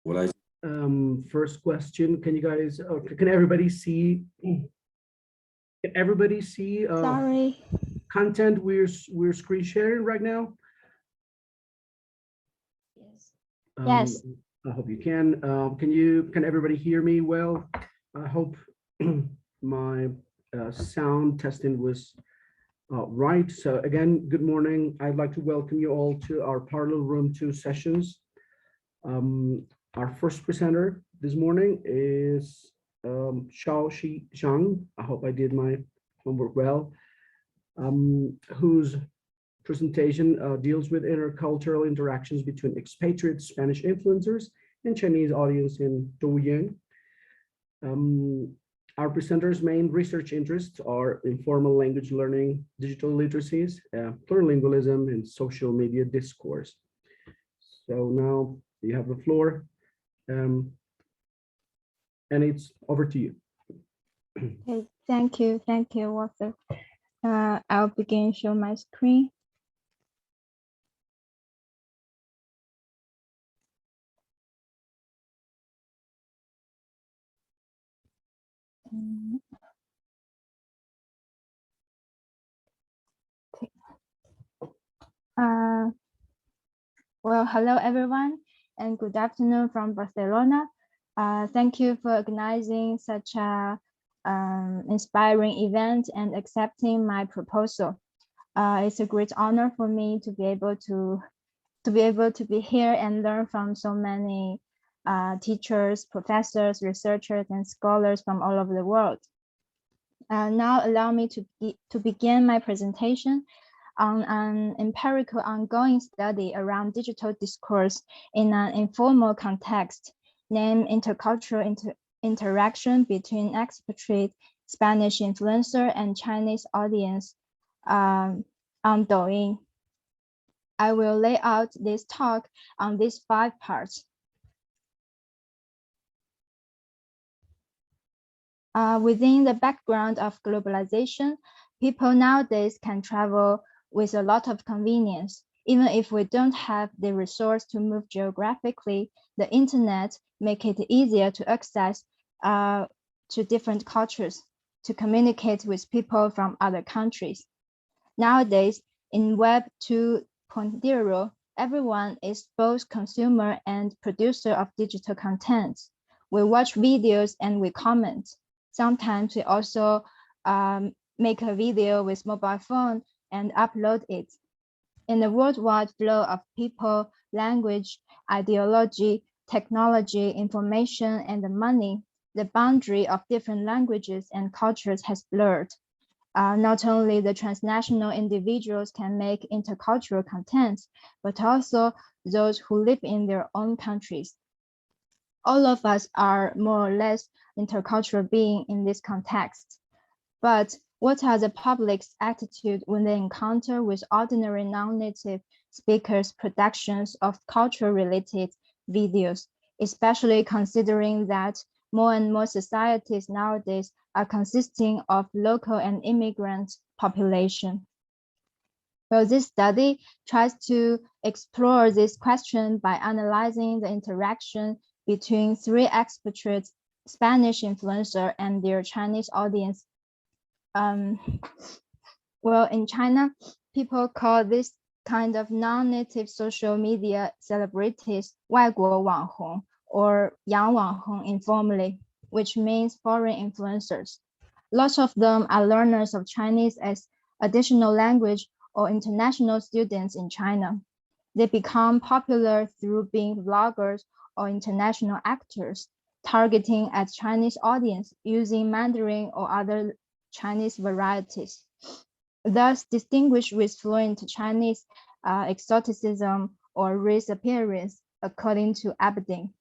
What I First question, can you guys, can everybody see? Can everybody see Sorry. content we're screen sharing right now? Yes. Yes. I hope you can. Can everybody hear me well? I hope my sound testing was right. So again, good morning. I'd like to welcome you all to our parallel room 2 sessions. Our first presenter this morning is Shaoxi Zhang. I hope I did my homework well. Whose presentation deals with intercultural interactions between expatriate Spanish influencers and Chinese audience in Douyin. Our presenter's main research interests are informal language learning, digital literacies, plurilingualism, and social media discourse. So now you have the floor, and it's over to you. Okay, thank you, Walter. I'll begin show my screen. Okay. Well, hello everyone, and good afternoon from Barcelona. Thank you for organizing such a inspiring event and accepting my proposal. It's a great honor for me to be able to be here and learn from so many teachers, professors, researchers, and scholars from all over the world. Now allow me to begin my presentation on an empirical ongoing study around digital discourse in an informal context named intercultural interaction between expatriate Spanish influencer and Chinese audience on Douyin. I will lay out this talk on these 5 parts. Within the background of globalization, people nowadays can travel with a lot of convenience. Even if we don't have the resource to move geographically, the internet make it easier to access to different cultures, to communicate with people from other countries. Nowadays, in Web 2.0, everyone is both consumer and producer of digital content. We watch videos and we comment. Sometimes we also make a video with mobile phone and upload it. In the worldwide flow of people, language, ideology, technology, information, and money, the boundary of different languages and cultures has blurred. Not only the transnational individuals can make intercultural content, but also those who live in their own countries. All of us are more or less intercultural beings in this context. But what are the public's attitude when they encounter with ordinary non-native speakers' productions of culture-related videos, especially considering that more and more societies nowadays are consisting of local and immigrant population? Well, this study tries to explore this question by analyzing the interaction between 3 expatriate Spanish influencers and their Chinese audience. Well, in China, people call this kind of non-native social media celebrities 外国网红 or 洋网红 informally, which means foreign influencers. Lots of them are learners of Chinese as additional language or international students in China. They become popular through being vloggers or international actors, targeting at Chinese audience using Mandarin or other Chinese varieties. Thus distinguished with fluent Chinese exoticism or race appearance, according to Aberdeen.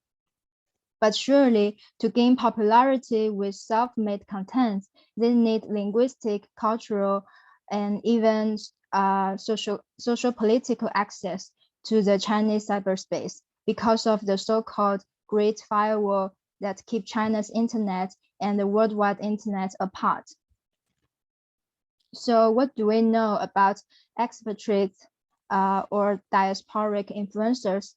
But surely, to gain popularity with self-made content, they need linguistic, cultural, and even social political access to the Chinese cyberspace because of the so-called Great Firewall that keep China's internet and the worldwide internet apart. So what do we know about expatriate or diasporic influencers?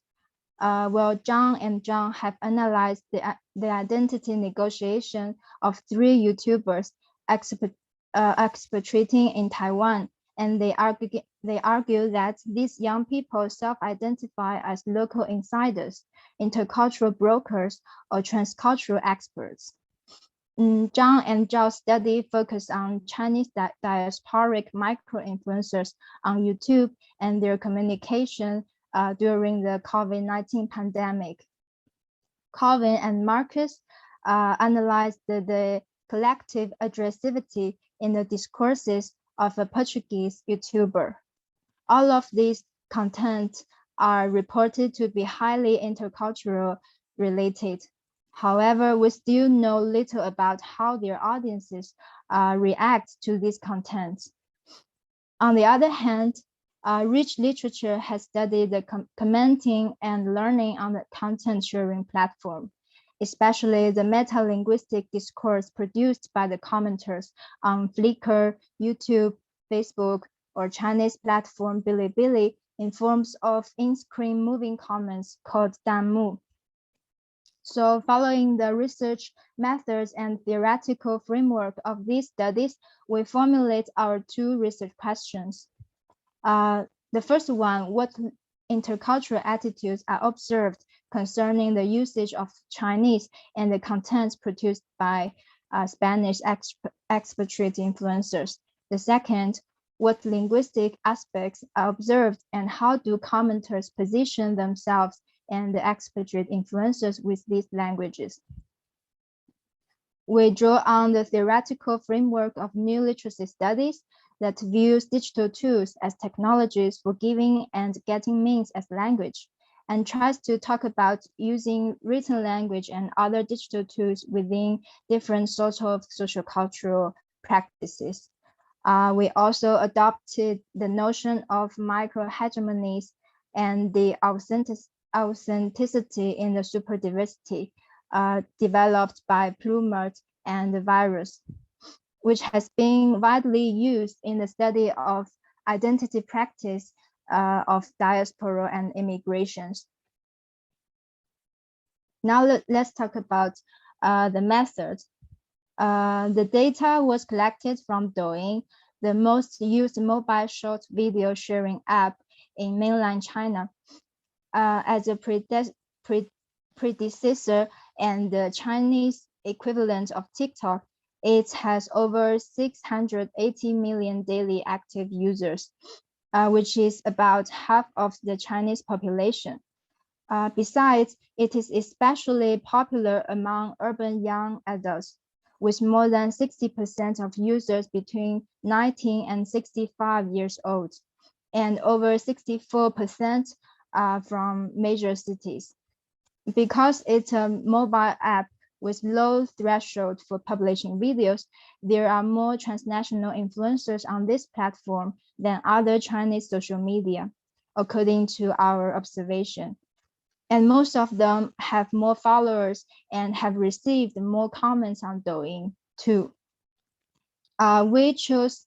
Well, John and John have analyzed the identity negotiation of 3 YouTubers expatriating in Taiwan, and they argue that these young people self-identify as local insiders, intercultural brokers, or transcultural experts. John and Zhao's study focused on Chinese diasporic micro-influencers on YouTube and their communication during the COVID-19 pandemic. Colvin and Marcus analyzed the collective aggressivity in the discourses of a Portuguese YouTuber. All of these contents are reported to be highly intercultural related. However, we still know little about how their audiences react to these contents. On the other hand, rich literature has studied the commenting and learning on the content sharing platform, especially the meta-linguistic discourse produced by the commenters on Flickr, YouTube, Facebook, or Chinese platform Bilibili in forms of in-screen moving comments called danmu. So following the research methods and theoretical framework of these studies, we formulate our 2 research questions. The first one, what intercultural attitudes are observed concerning the usage of Chinese and the contents produced by Spanish expatriate influencers? The second, what linguistic aspects are observed and how do commenters position themselves and the expatriate influencers with these languages? We draw on the theoretical framework of new literacy studies that views digital tools as technologies for giving and getting means as language, and tries to talk about using written language and other digital tools within different sorts of social-cultural practices. We also adopted the notion of micro-hegemonies and the authenticity in the superdiversity developed by Plumert and the virus, which has been widely used in the study of identity practice of diaspora and immigrations. Now let's talk about the method. The data was collected from Douyin, the most used mobile short video sharing app in mainland China. As a predecessor and the Chinese equivalent of TikTok, it has over 680 million daily active users, which is about half of the Chinese population. Besides, it is especially popular among urban young adults, with more than 60% of users between 19 and 65 years old, and over 64% from major cities. Because it's a mobile app with low threshold for publishing videos, there are more transnational influencers on this platform than other Chinese social media, according to our observation. And most of them have more followers and have received more comments on Douyin too. We chose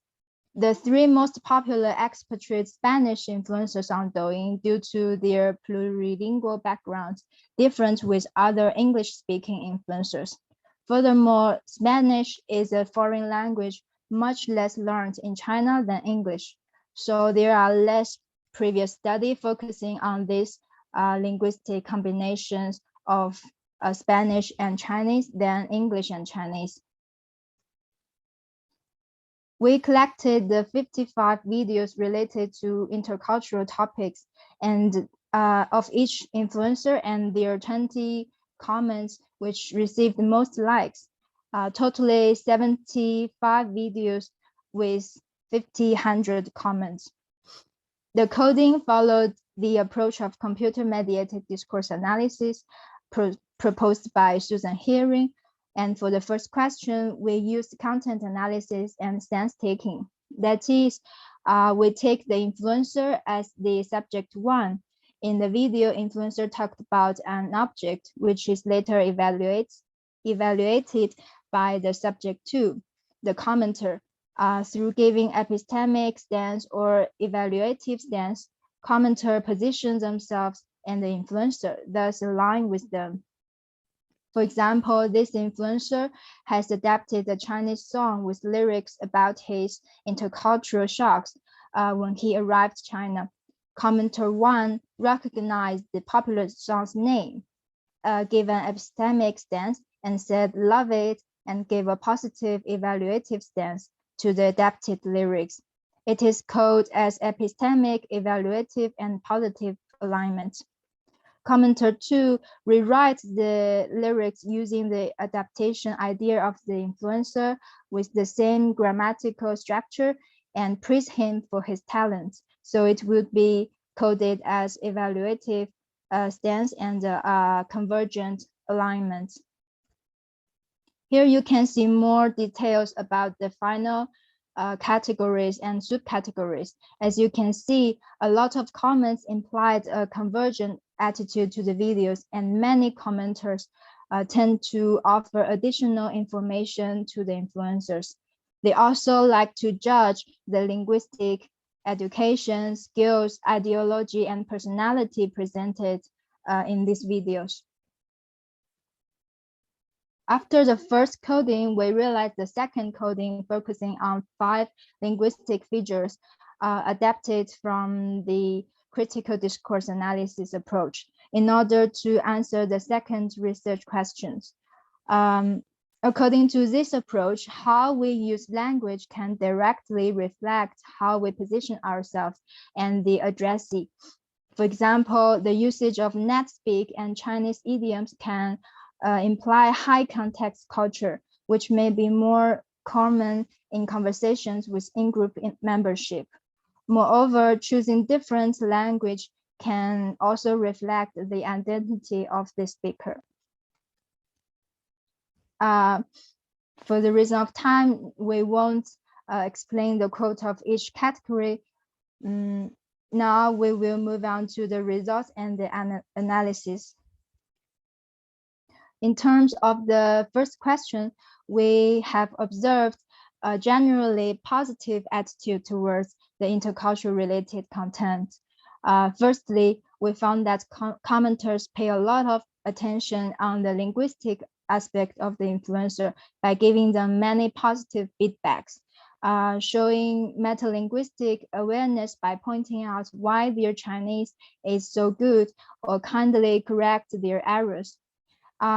the 3 most popular expatriate Spanish influencers on Douyin due to their plurilingual backgrounds, different with other English-speaking influencers. Furthermore, Spanish is a foreign language much less learned in China than English, so there are less previous studies focusing on these linguistic combinations of Spanish and Chinese than English and Chinese. We collected the 55 videos related to intercultural topics and of each influencer and their 20 comments, which received the most likes. Totally 75 videos with 100 comments. The coding followed the approach of computer-mediated discourse analysis proposed by Susan Heering. And for the first question, we used content analysis and sense taking. That is, we take the influencer as the subject 1. In the video, influencer talked about an object, which is later evaluated by the subject 2, the commenter. Through giving epistemic stance or evaluative stance, commenter positions themselves and the influencer, thus align with them. For example, this influencer has adapted a Chinese song with lyrics about his intercultural shocks when he arrived to China. Commenter 1 recognized the popular song's name, gave an epistemic stance, and said love it, and gave a positive evaluative stance to the adapted lyrics. It is called as epistemic, evaluative, and positive alignment. Commenter 2 rewrites the lyrics using the adaptation idea of the influencer with the same grammatical structure and praise him for his talent. So it would be coded as evaluative stance and convergent alignment. Here you can see more details about the final categories and subcategories. As you can see, a lot of comments implied a convergent attitude to the videos, and many commenters tend to offer additional information to the influencers. They also like to judge the linguistic, education, skills, ideology, and personality presented in these videos. After the first coding, we realized the second coding focusing on 5 linguistic features adapted from the critical discourse analysis approach in order to answer the second research questions. According to this approach, how we use language can directly reflect how we position ourselves and the addressee. For example, the usage of net speak and Chinese idioms can imply high context culture, which may be more common in conversations with in-group membership. Moreover, choosing different language can also reflect the identity of the speaker. For the reason of time, we won't explain the quote of each category. Now we will move on to the results and the analysis. In terms of the first question, we have observed a generally positive attitude towards the intercultural related content. Firstly, we found that commenters pay a lot of attention on the linguistic aspect of the influencer by giving them many positive feedbacks, showing metalinguistic awareness by pointing out why their Chinese is so good or kindly correct their errors.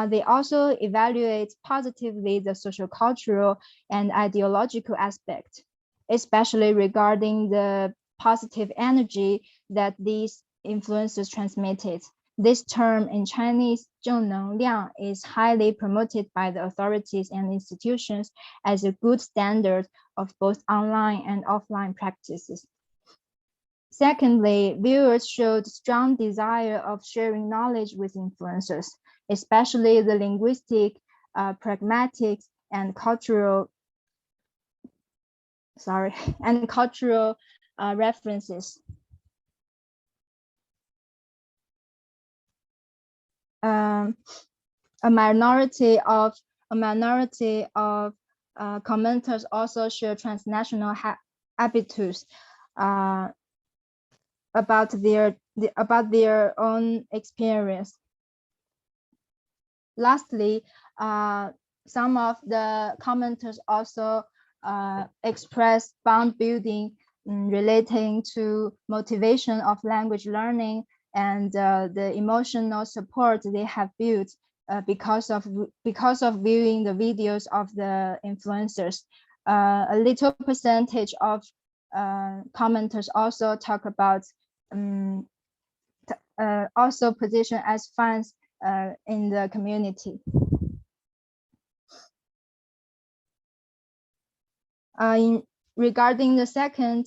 They also evaluate positively the social, cultural, and ideological aspect, especially regarding the positive energy that these influencers transmitted. This term in Chinese, 正能量, is highly promoted by the authorities and institutions as a good standard of both online and offline practices. Secondly, viewers showed strong desire of sharing knowledge with influencers, especially the linguistic, pragmatic, and cultural references. A minority of commenters also share transnational habitudes about their own experience. Lastly, some of the commenters also express bond building relating to motivation of language learning and the emotional support they have built because of viewing the videos of the influencers. A little percentage of commenters also talk about also position as fans in the community. Regarding the second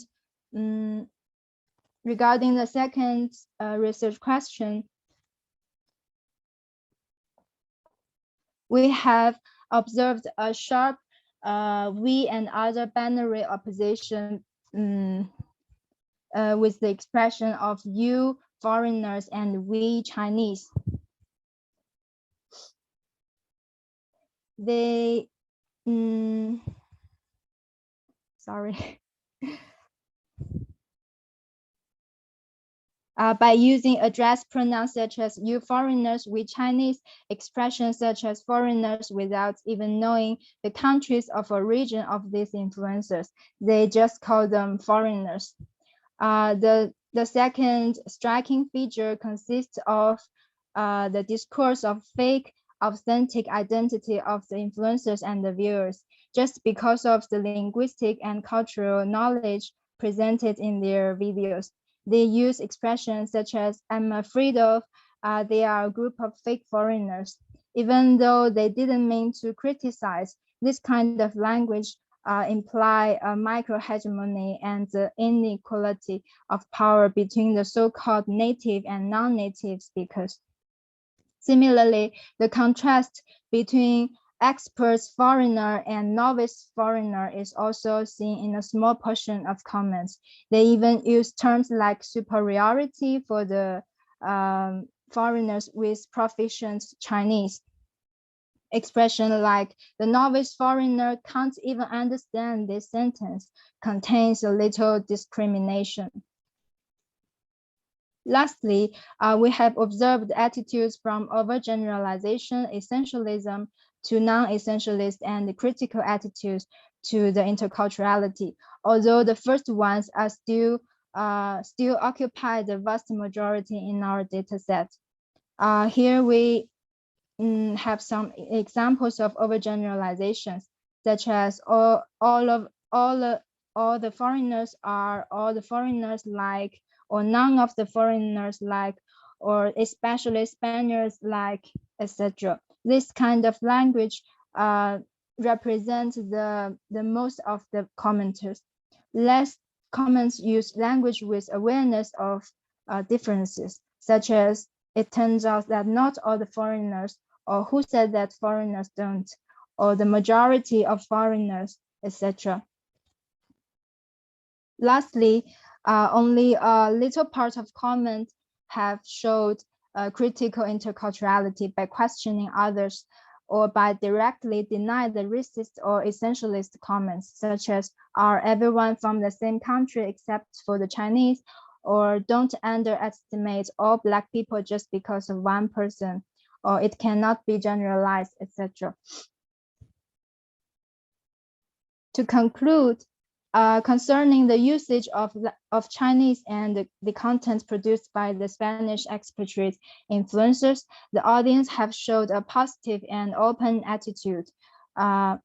research question, we have observed a sharp we and other binary opposition with the expression of you foreigners and we Chinese. They sorry. By using address pronouns such as you foreigners with Chinese, expressions such as foreigners without even knowing the countries of origin of these influencers. They just call them foreigners. The second striking feature consists of the discourse of fake authentic identity of the influencers and the viewers, just because of the linguistic and cultural knowledge presented in their videos. They use expressions such as I'm afraid of, they are a group of fake foreigners. Even though they didn't mean to criticize, this kind of language imply a microhegemony and the inequality of power between the so-called native and non-native speakers. Similarly, the contrast between expert foreigner and novice foreigner is also seen in a small portion of comments. They even use terms like superiority for the foreigners with proficient Chinese. Expression like the novice foreigner can't even understand this sentence contains a little discrimination. Lastly, we have observed attitudes from overgeneralization, essentialism to non-essentialist and critical attitudes to the interculturality, although the first ones are still occupy the vast majority in our data set. Here we have some examples of overgeneralizations, such as all the foreigners are all the foreigners like, or none of the foreigners like, or especially Spaniards like, etc. This kind of language represents the most of the commenters. Less comments use language with awareness of differences, such as it turns out that not all the foreigners, or who said that foreigners don't, or the majority of foreigners, etc. Lastly, only a little part of comment have showed critical interculturality by questioning others or by directly deny the racist or essentialist comments, such as are everyone from the same country except for the Chinese, or don't underestimate all Black people just because of one person, or it cannot be generalized, etc. To conclude, concerning the usage of Chinese and the content produced by the Spanish expatriate influencers, the audience have showed a positive and open attitude to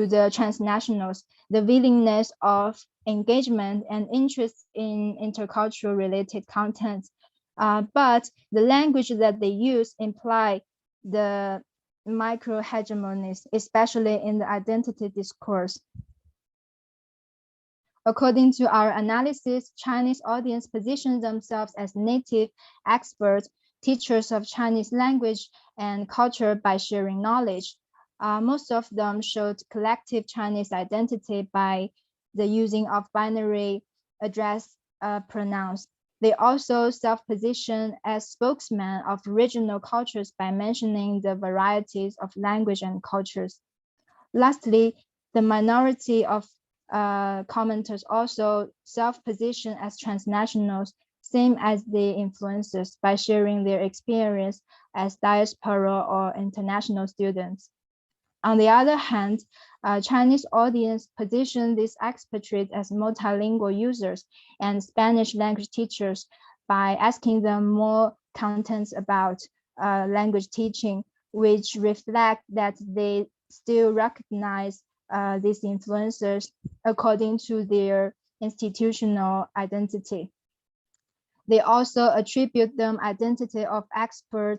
the transnationals, the willingness of engagement and interest in intercultural related content. But the language that they use imply the microhegemonies, especially in the identity discourse. According to our analysis, Chinese audience position themselves as native experts, teachers of Chinese language and culture by sharing knowledge. Most of them showed collective Chinese identity by the using of binary address pronouns. They also self-position as spokesmen of regional cultures by mentioning the varieties of language and cultures. Lastly, the minority of commenters also self-position as transnationals, same as the influencers, by sharing their experience as diaspora or international students. On the other hand, Chinese audience position these expatriates as multilingual users and Spanish language teachers by asking them more contents about language teaching, which reflect that they still recognize these influencers according to their institutional identity. They also attribute them identity of expert,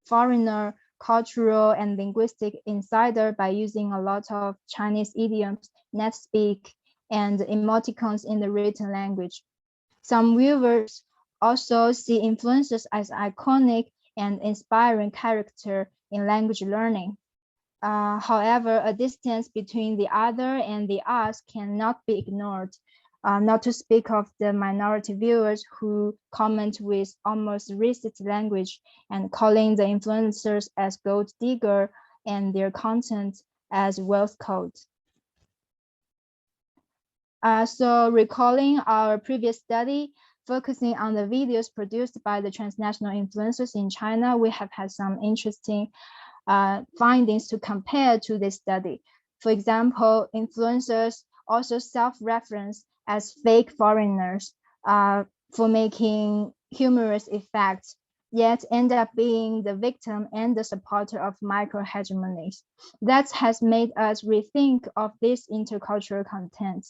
foreigner, cultural and linguistic insider by using a lot of Chinese idioms, net speak, and emoticons in the written language. Some viewers also see influencers as iconic and inspiring character in language learning. However, a distance between the other and the us cannot be ignored, not to speak of the minority viewers who comment with almost racist language and calling the influencers as gold digger and their content as wealth code. So recalling our previous study, focusing on the videos produced by the transnational influencers in China, we have had some interesting findings to compare to this study. For example, influencers also self-reference as fake foreigners for making humorous effects, yet end up being the victim and the supporter of micro-hegemonies. That has made us rethink of this intercultural content.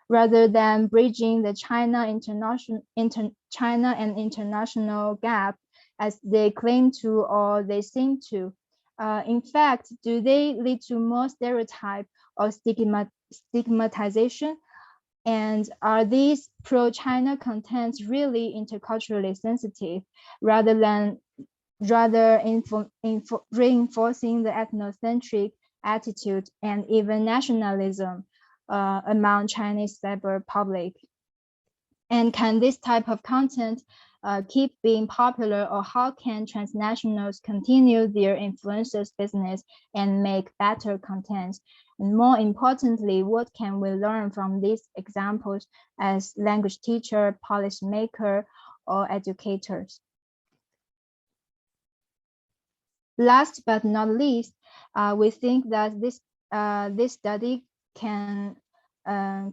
Rather than bridging the China and international gap as they claim to or they seem to. In fact, do they lead to more stereotype or stigmatization? And are these pro-China contents really interculturally sensitive rather reinforcing the ethnocentric attitude and even nationalism among Chinese cyber public? And can this type of content keep being popular, or how can transnationals continue their influencers business and make better content? And more importantly, what can we learn from these examples as language teacher, policymaker, or educators? Last but not least, we think that this study can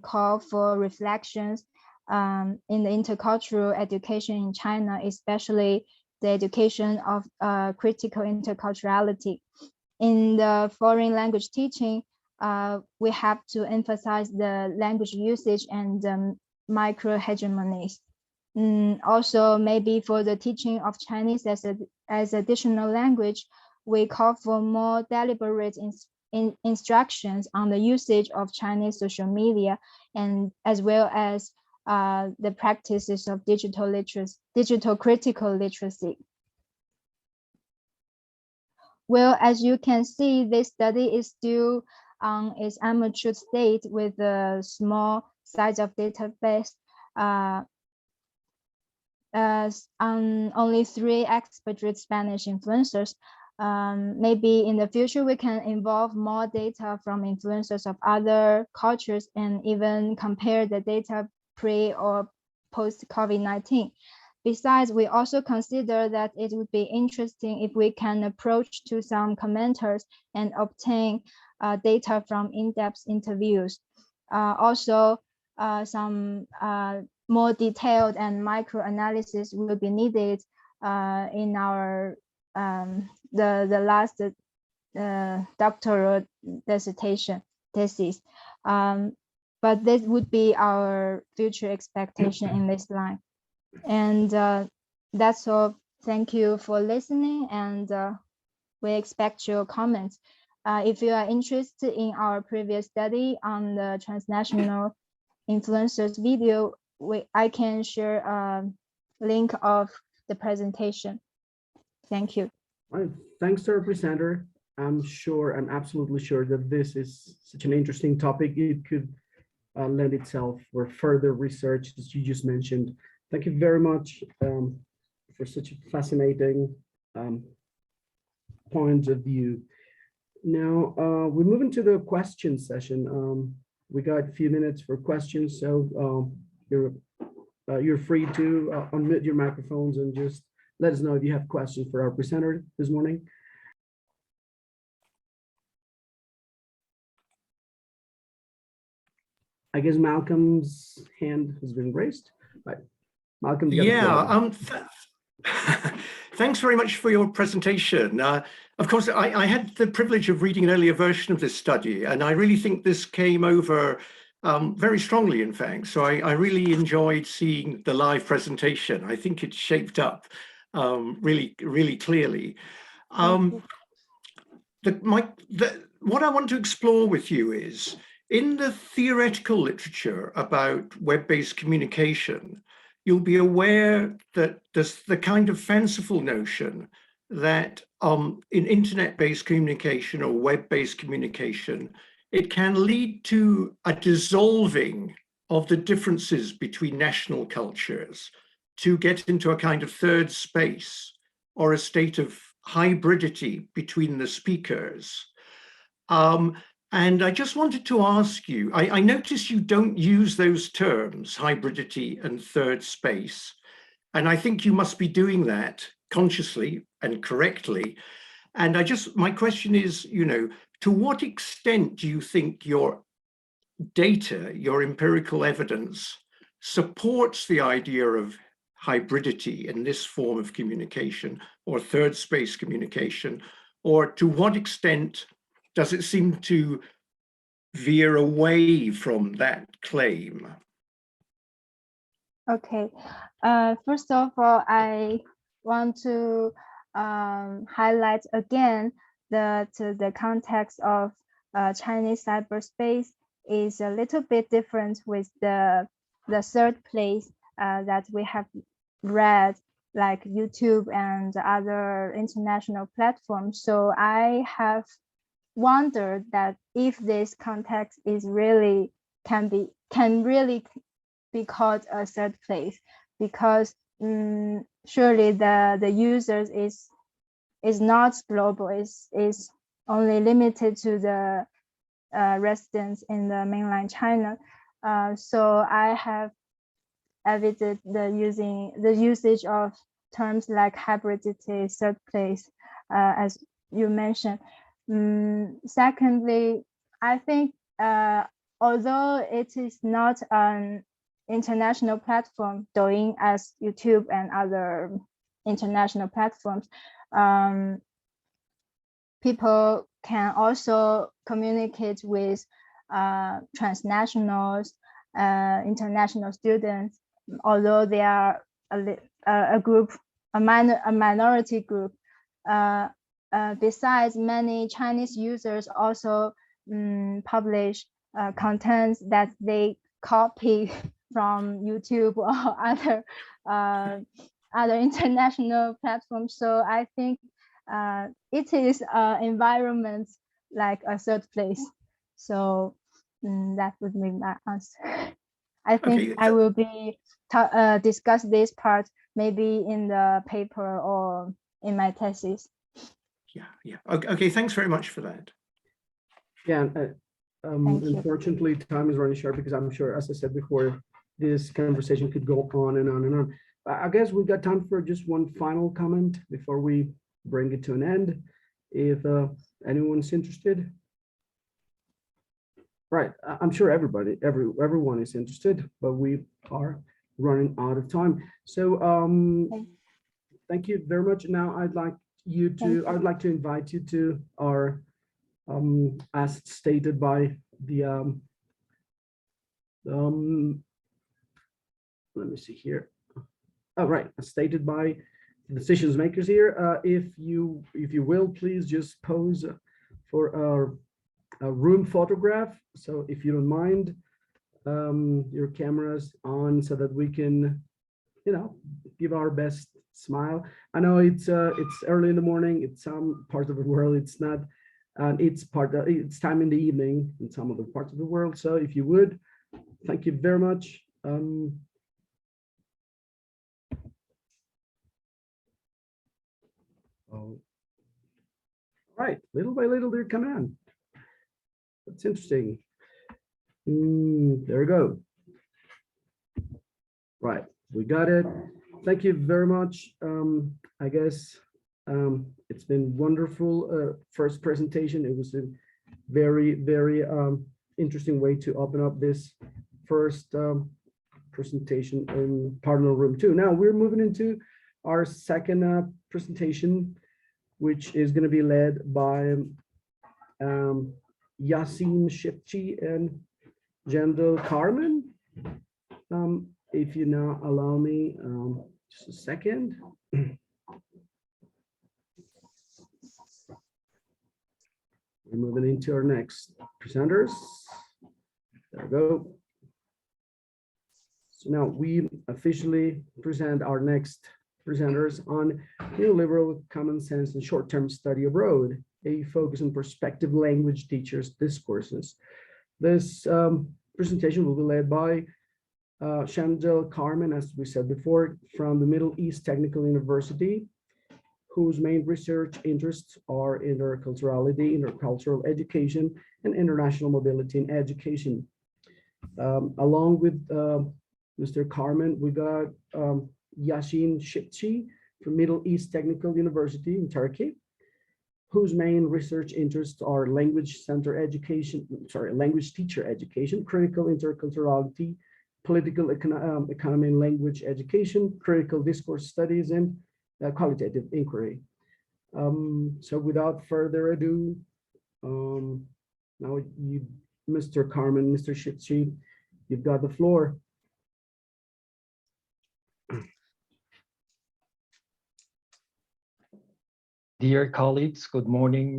call for reflections in the intercultural education in China, especially the education of critical interculturality. In the foreign language teaching, we have to emphasize the language usage and micro-hegemonies. Also, maybe for the teaching of Chinese as additional language, we call for more deliberate instructions on the usage of Chinese social media, and as well as the practices of digital critical literacy. Well, as you can see, this study is still on its amateur state with a small size of database on only 3 expatriate Spanish influencers. Maybe in the future, we can involve more data from influencers of other cultures and even compare the data pre or post COVID-19. Besides, we also consider that it would be interesting if we can approach to some commenters and obtain data from in-depth interviews. Also, some more detailed and micro analysis will be needed in our the last doctoral dissertation thesis. But this would be our future expectation in this line. And that's all. Thank you for listening, and we expect your comments. If you are interested in our previous study on the transnational influencers video, I can share a link of the presentation. Thank you. All right. Thanks to our presenter. I'm absolutely sure that this is such an interesting topic. It could lend itself for further research, as you just mentioned. Thank you very much for such a fascinating point of view. Now, we move into the question session. We got a few minutes for questions, so you're free to unmute your microphones and just let us know if you have questions for our presenter this morning. I guess Malcolm's hand has been raised. Right. Malcolm, yeah, thanks very much for your presentation. Of course, I had the privilege of reading an earlier version of this study, and I really think this came over very strongly, in fact. So I really enjoyed seeing the live presentation. I think it shaped up really, really clearly. What I want to explore with you is, in the theoretical literature about web-based communication, you'll be aware that there's the kind of fanciful notion that in internet-based communication or web-based communication, it can lead to a dissolving of the differences between national cultures to get into a kind of third space or a state of hybridity between the speakers. And I just wanted to ask you, I notice you don't use those terms, hybridity and third space. And I think you must be doing that consciously and correctly. And my question is, to what extent do you think your data, your empirical evidence supports the idea of hybridity in this form of communication or third space communication? Or to what extent does it seem to veer away from that claim? Okay, first of all, I want to highlight again that the context of Chinese cyberspace is a little bit different with the third place that we have read, like YouTube and other international platforms. So I have wondered that if this context is really can really be called a third place, because surely the users is not global, is only limited to the residents in the mainland China. So I have evident the usage of terms like hybridity, third place, as you mentioned. Secondly, I think although it is not an international platform, Douyin as YouTube and other international platforms, people can also communicate with transnationals, international students, although they are a minority group. Besides, many Chinese users also publish contents that they copy from YouTube or other international platforms. So I think it is environment like a third place. So that would be my answer. I think Okay, I will be discuss this part maybe in the paper or in my thesis. Yeah. Okay, thanks very much for that. Yeah, Thank you. unfortunately, time is running short because I'm sure, as I said before, this conversation could go on and on and on. I guess we've got time for just one final comment before we bring it to an end, if anyone's interested. Right, I'm sure everyone is interested, but we are running out of time. So thank you very much. Now I'd like to invite you to our as stated by the let me see here. Oh, right, as stated by the decision makers here. If you will, please just pose for a room photograph. So if you don't mind, your cameras on so that we can, give our best smile. I know it's early in the morning. It's some parts of the world. It's not. It's time in the evening in some other parts of the world. So if you would, thank you very much. All right, little by little they're coming on. That's interesting. There we go. Right, we got it. Thank you very much. I guess it's been wonderful first presentation. It was a very, very interesting way to open up this first presentation in Parallel Room 2. Now we're moving into our second presentation, which is going to be led by Yasin Shipchi and Jendel Carmen. If you now allow me just a second. We're moving into our next presenters. There we go. So now we officially present our next presenters on neoliberal common sense and short-term study abroad, a focus on prospective language teachers' discourses. This presentation will be led by Jendel Carmen, as we said before, from the Middle East Technical University, whose main research interests are interculturality, intercultural education, and international mobility in education. Along with Mr. Carmen, we got Yasin Shipchi from Middle East Technical University in Turkey, whose main research interests are language teacher education, critical interculturality, political economy and language education, critical discourse studies, and qualitative inquiry. So without further ado, now you, Mr. Carmen, Mr. Shipchi, you've got the floor. Dear colleagues, good morning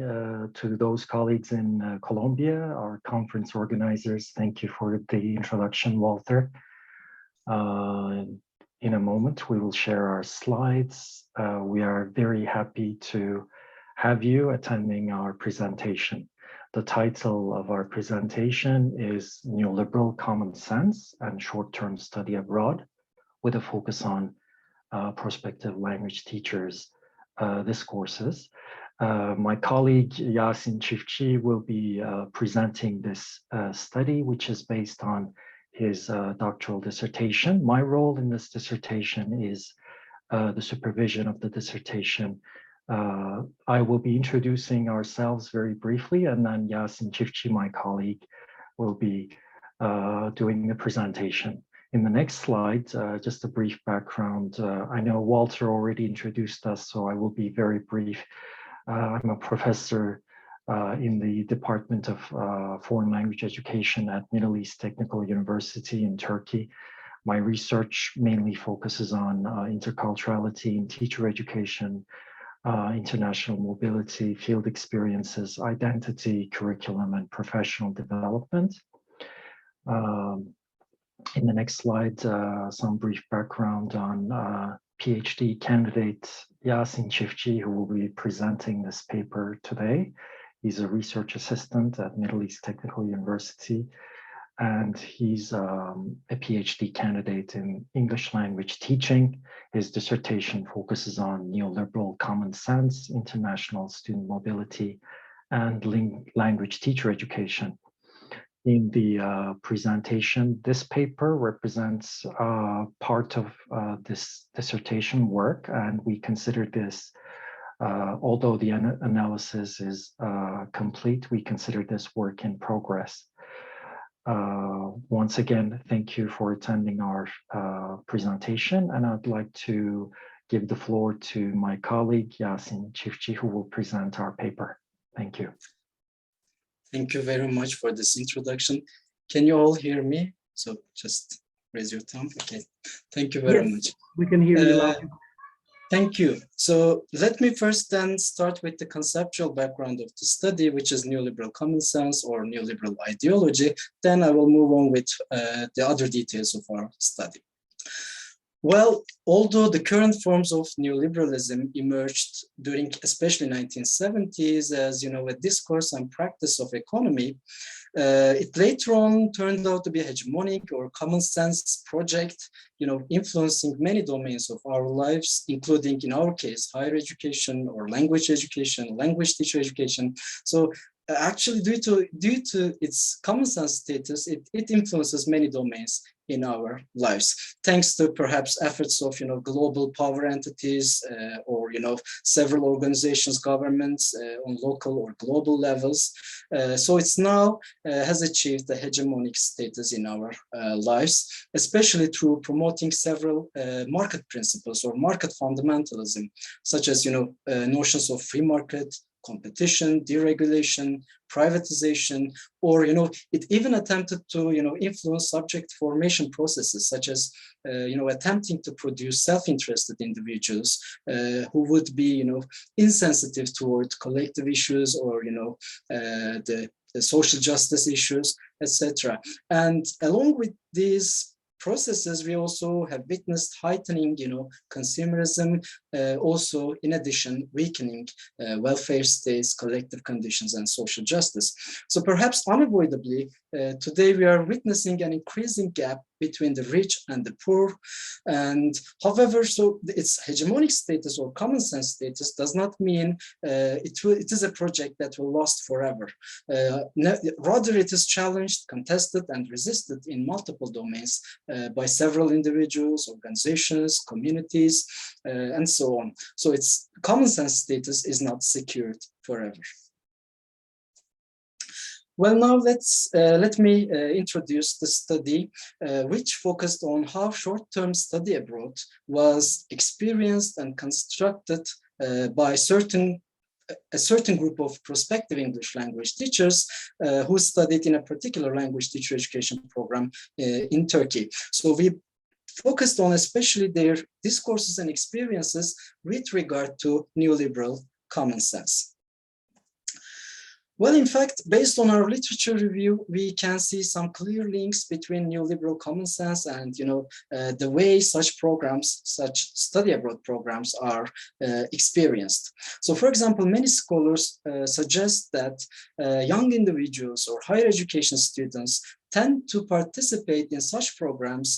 to those colleagues in Colombia, our conference organizers. Thank you for the introduction, Walter. In a moment, we will share our slides. We are very happy to have you attending our presentation. The title of our presentation is Neoliberal Common Sense and Short-Term Study Abroad, with a focus on prospective language teachers' discourses. My colleague Yasin Çiftçi will be presenting this study, which is based on his doctoral dissertation. My role in this dissertation is the supervision of the dissertation. I will be introducing ourselves very briefly, and then Yasin Çiftçi, my colleague, will be doing the presentation. In the next slide, just a brief background. I know Walter already introduced us, so I will be very brief. I'm a professor in the Department of Foreign Language Education at Middle East Technical University in Turkey. My research mainly focuses on interculturality in teacher education, international mobility, field experiences, identity, curriculum, and professional development. In the next slide, some brief background on PhD candidate Yasin Çiftçi, who will be presenting this paper today. He's a research assistant at Middle East Technical University, and he's a PhD candidate in English language teaching. His dissertation focuses on neoliberal common sense, international student mobility, and language teacher education. In the presentation, this paper represents part of this dissertation work, and we consider this, although the analysis is complete, we consider this work in progress. Once again, thank you for attending our presentation, and I'd like to give the floor to my colleague Yasin Çiftçi, who will present our paper. Thank you. Thank you very much for this introduction. Can you all hear me? So just raise your thumb. Okay, thank you very much. We can hear you loud. Thank you. So let me first then start with the conceptual background of the study, which is neoliberal common sense or neoliberal ideology. Then I will move on with the other details of our study. Well, although the current forms of neoliberalism emerged during especially 1970s as, a discourse and practice of economy, it later on turned out to be a hegemonic or common sense project, influencing many domains of our lives, including, in our case, higher education or language education, language teacher education. So actually, due to its common sense status, it influences many domains in our lives, thanks to perhaps efforts of global power entities or several organizations, governments on local or global levels. So it's now has achieved the hegemonic status in our lives, especially through promoting several market principles or market fundamentalism, such as notions of free market, competition, deregulation, privatization, or it even attempted to influence subject formation processes, such as attempting to produce self-interested individuals who would be insensitive toward collective issues or the social justice issues, etc. And along with these processes, we also have witnessed heightening, consumerism, also in addition, weakening welfare states, collective conditions, and social justice. So perhaps unavoidably, today we are witnessing an increasing gap between the rich and the poor. And however, so its hegemonic status or common sense status does not mean it is a project that will last forever. Rather, it is challenged, contested, and resisted in multiple domains by several individuals, organizations, communities, and so on. So its common sense status is not secured forever. Well, now let me introduce the study, which focused on how short-term study abroad was experienced and constructed by a certain group of prospective English language teachers who studied in a particular language teacher education program in Turkey. So we focused on especially their discourses and experiences with regard to neoliberal common sense. Well, in fact, based on our literature review, we can see some clear links between neoliberal common sense and, the way such programs, such study abroad programs are experienced. So, for example, many scholars suggest that young individuals or higher education students tend to participate in such programs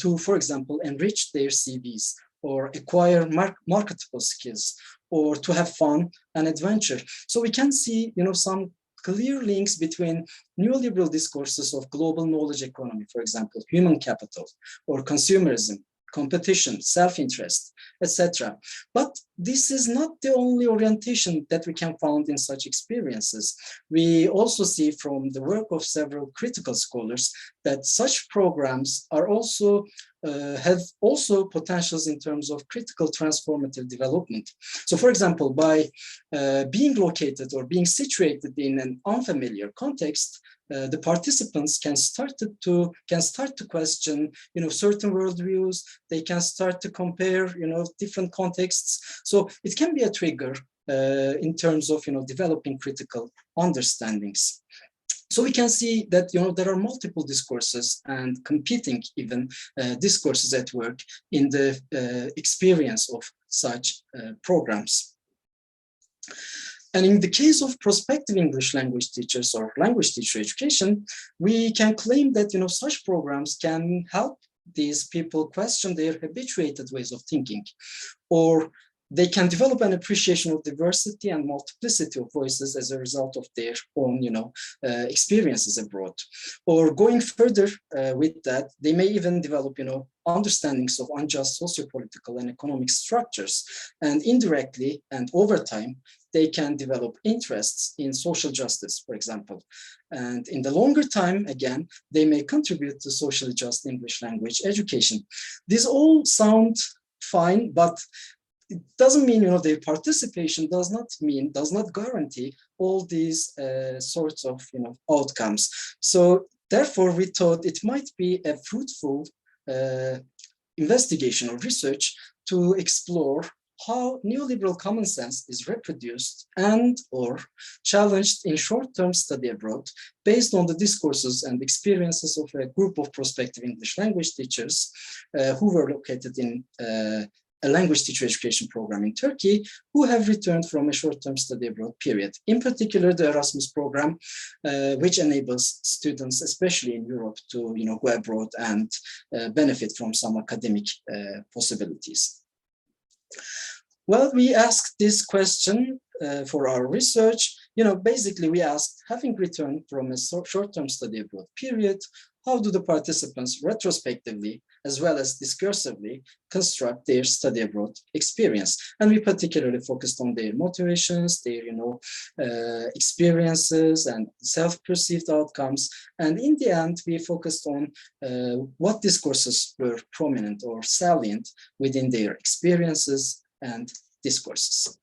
to, for example, enrich their CVs or acquire marketable skills, or to have fun and adventure. So we can see, some clear links between neoliberal discourses of global knowledge economy, for example, human capital, or consumerism, competition, self-interest, etc. But this is not the only orientation that we can find in such experiences. We also see from the work of several critical scholars that such programs are also have also potentials in terms of critical transformative development. So, for example, by being located or being situated in an unfamiliar context, the participants can start to question, certain worldviews. They can start to compare, different contexts. So it can be a trigger in terms of, developing critical understandings. So we can see that, there are multiple discourses and competing even discourses at work in the experience of such programs. And in the case of prospective English language teachers or language teacher education, we can claim that, such programs can help these people question their habituated ways of thinking, or they can develop an appreciation of diversity and multiplicity of voices as a result of their own, experiences abroad. Or going further with that, they may even develop, understandings of unjust socio-political and economic structures. And indirectly and over time, they can develop interests in social justice, for example. And in the longer time, again, they may contribute to socially just English language education. These all sound fine, but it doesn't mean, their participation does not guarantee all these sorts of, outcomes. So therefore, we thought it might be a fruitful investigation or research to explore how neoliberal common sense is reproduced and or challenged in short-term study abroad based on the discourses and experiences of a group of prospective English language teachers who were located in a language teacher education program in Turkey, who have returned from a short-term study abroad period. In particular, the Erasmus program, which enables students, especially in Europe, to go abroad and benefit from some academic possibilities. Well, we asked this question for our research. Basically, we asked, having returned from a short-term study abroad period, how do the participants retrospectively, as well as discursively, construct their study abroad experience? And we particularly focused on their motivations, their experiences and self-perceived outcomes. And in the end, we focused on what discourses were prominent or salient within their experiences and discourses.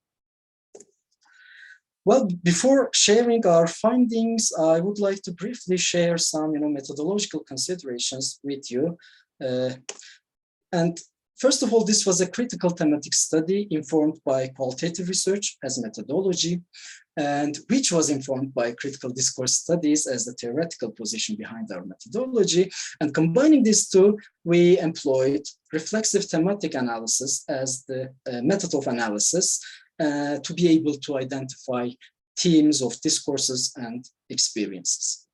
Well, before sharing our findings, I would like to briefly share some methodological considerations with you. And first of all, this was a critical thematic study informed by qualitative research as methodology, and which was informed by critical discourse studies as the theoretical position behind our methodology. And combining these two, we employed reflexive thematic analysis as the method of analysis to be able to identify themes of discourses and experiences.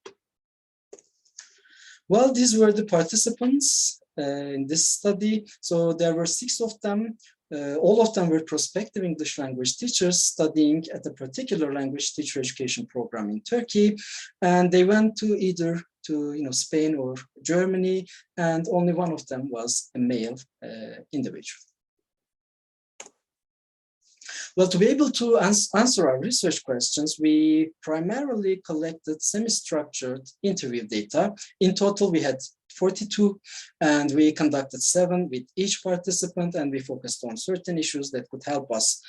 Well, these were the participants in this study. So there were 6 of them. All of them were prospective English language teachers studying at a particular language teacher education program in Turkey. And they went to either to Spain or Germany, and only one of them was a male individual. Well, to be able to answer our research questions, we primarily collected semi-structured interview data. In total, we had 42, and we conducted 7 with each participant, and we focused on certain issues that could help us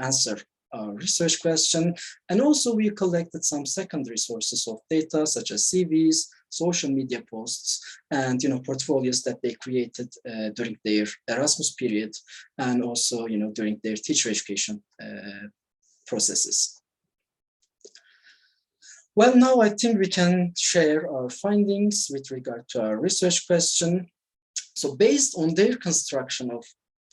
answer our research question. And also we collected some secondary sources of data, such as CVs, social media posts, and portfolios that they created during their Erasmus period, and also during their teacher education processes. Well, now I think we can share our findings with regard to our research question. So based on their construction of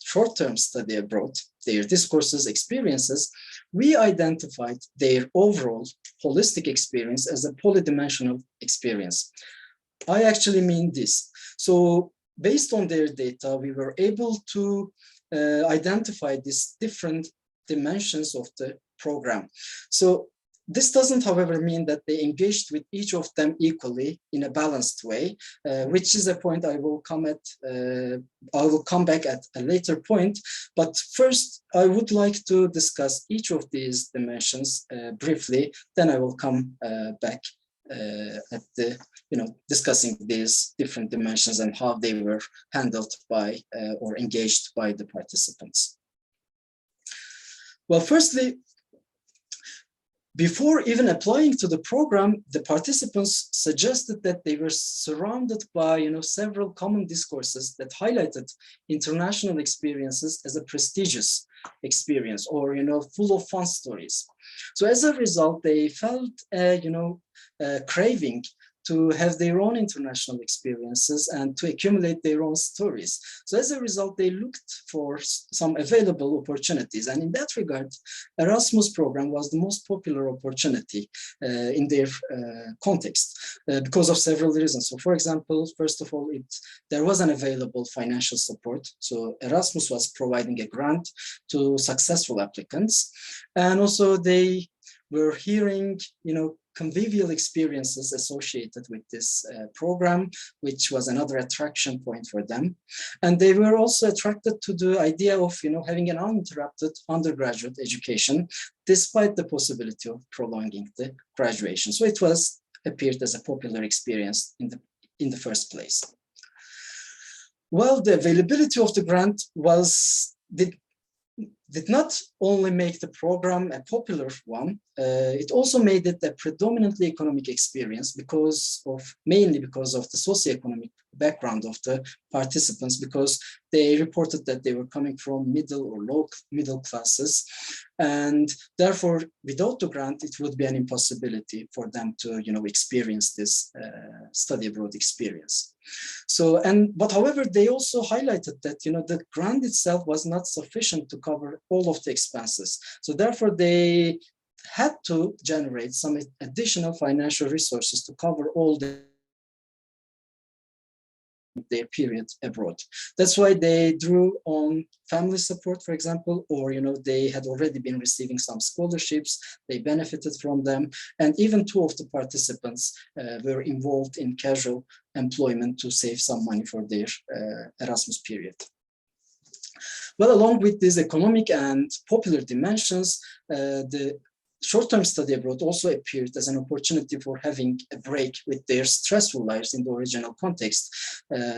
short-term study abroad, their discourses, experiences, we identified their overall holistic experience as a polydimensional experience. I actually mean this. So based on their data, we were able to identify these different dimensions of the program. So this doesn't, however, mean that they engaged with each of them equally in a balanced way, which is a point I will come back at a later point. But first, I would like to discuss each of these dimensions briefly. Then I will come back at the discussing these different dimensions and how they were handled by or engaged by the participants. Well, firstly, before even applying to the program, the participants suggested that they were surrounded by several common discourses that highlighted international experiences as a prestigious experience or full of fun stories. So as a result, they felt craving to have their own international experiences and to accumulate their own stories. So as a result, they looked for some available opportunities. And in that regard, Erasmus program was the most popular opportunity in their context because of several reasons. So for example, first of all, there was an available financial support. So Erasmus was providing a grant to successful applicants. And also they were hearing, convivial experiences associated with this program, which was another attraction point for them. And they were also attracted to the idea of, having an uninterrupted undergraduate education, despite the possibility of prolonging the graduation. So it appeared as a popular experience in the first place. Well, the availability of the grant did not only make the program a popular one, it also made it a predominantly economic experience mainly because of the socioeconomic background of the participants, because they reported that they were coming from middle or low middle classes. And therefore, without the grant, it would be an impossibility for them to, experience this study abroad experience. So, but however, they also highlighted that, the grant itself was not sufficient to cover all of the expenses. So therefore, they had to generate some additional financial resources to cover all their period abroad. That's why they drew on family support, for example, or they had already been receiving some scholarships, they benefited from them, and even 2 of the participants were involved in casual employment to save some money for their Erasmus period. Well, along with these economic and popular dimensions, the short-term study abroad also appeared as an opportunity for having a break with their stressful lives in the original context,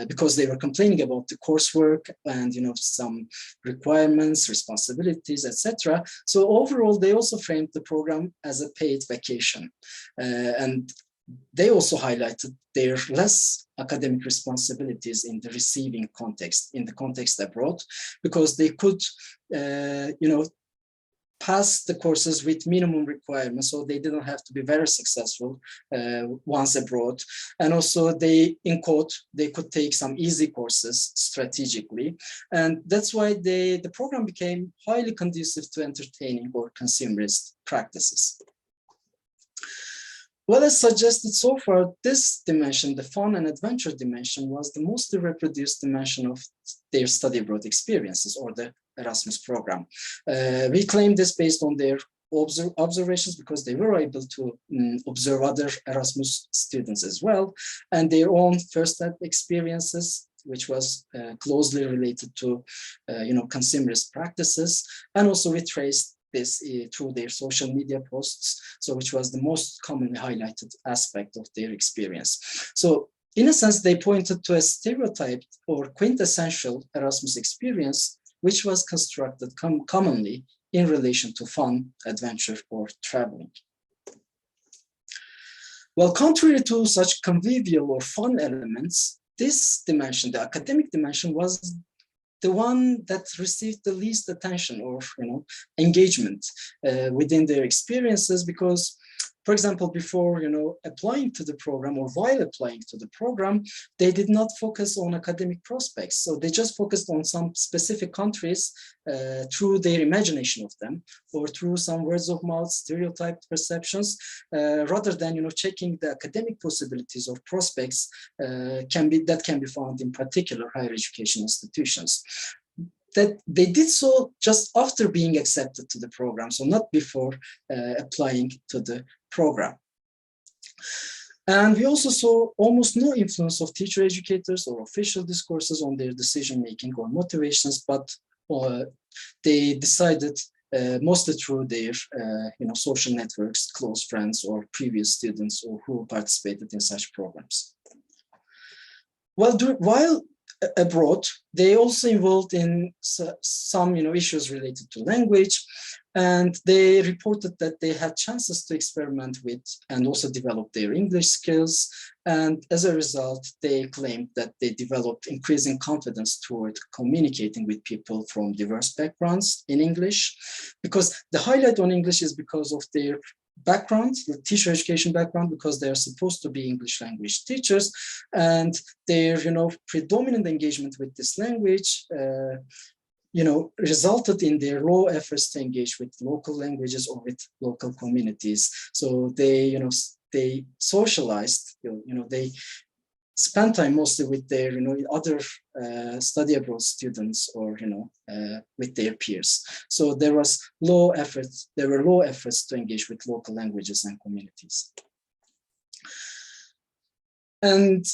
because they were complaining about the coursework and some requirements, responsibilities, etc. So overall, they also framed the program as a paid vacation, and they also highlighted their less academic responsibilities in the receiving context, in the context abroad, because they could, pass the courses with minimum requirements, so they didn't have to be very successful once abroad. And also in quote, they could take some easy courses strategically. And that's why the program became highly conducive to entertaining or consumerist practices. Well, as suggested so far, this dimension, the fun and adventure dimension, was the mostly reproduced dimension of their study abroad experiences or the Erasmus program. We claim this based on their observations because they were able to observe other Erasmus students as well, and their own first-hand experiences, which was closely related to, consumerist practices. And also we traced this through their social media posts, so which was the most commonly highlighted aspect of their experience. So in a sense, they pointed to a stereotyped or quintessential Erasmus experience, which was constructed commonly in relation to fun, adventure, or traveling. Well, contrary to such convivial or fun elements, this dimension, the academic dimension, was the one that received the least attention or engagement within their experiences, because, for example, before applying to the program or while applying to the program, they did not focus on academic prospects. So they just focused on some specific countries through their imagination of them, or through some words of mouth stereotyped perceptions, rather than checking the academic possibilities or prospects that can be found in particular higher education institutions. That they did so just after being accepted to the program, so not before applying to the program. And we also saw almost no influence of teacher educators or official discourses on their decision-making or motivations, but they decided mostly through their social networks, close friends, or previous students or who participated in such programs. Well, while abroad, they also involved in some issues related to language, and they reported that they had chances to experiment with and also develop their English skills. And as a result, they claimed that they developed increasing confidence toward communicating with people from diverse backgrounds in English, because the highlight on English is because of their background, the teacher education background, because they are supposed to be English language teachers, and their predominant engagement with this language resulted in their low efforts to engage with local languages or with local communities. So they they socialized, they spent time mostly with their other study abroad students or with their peers. So there were low efforts to engage with local languages and communities. And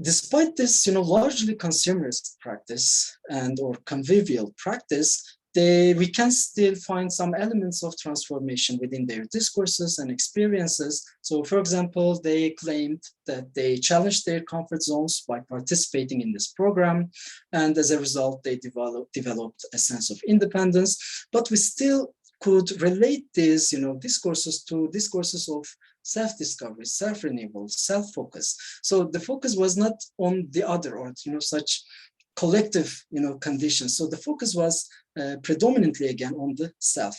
despite this largely consumerist practice and or convivial practice, we can still find some elements of transformation within their discourses and experiences. So, for example, they claimed that they challenged their comfort zones by participating in this program, and as a result, they developed a sense of independence. But we still could relate these, discourses to discourses of self-discovery, self-renewal, self-focus. So the focus was not on the other or such collective conditions. So the focus was predominantly again on the self.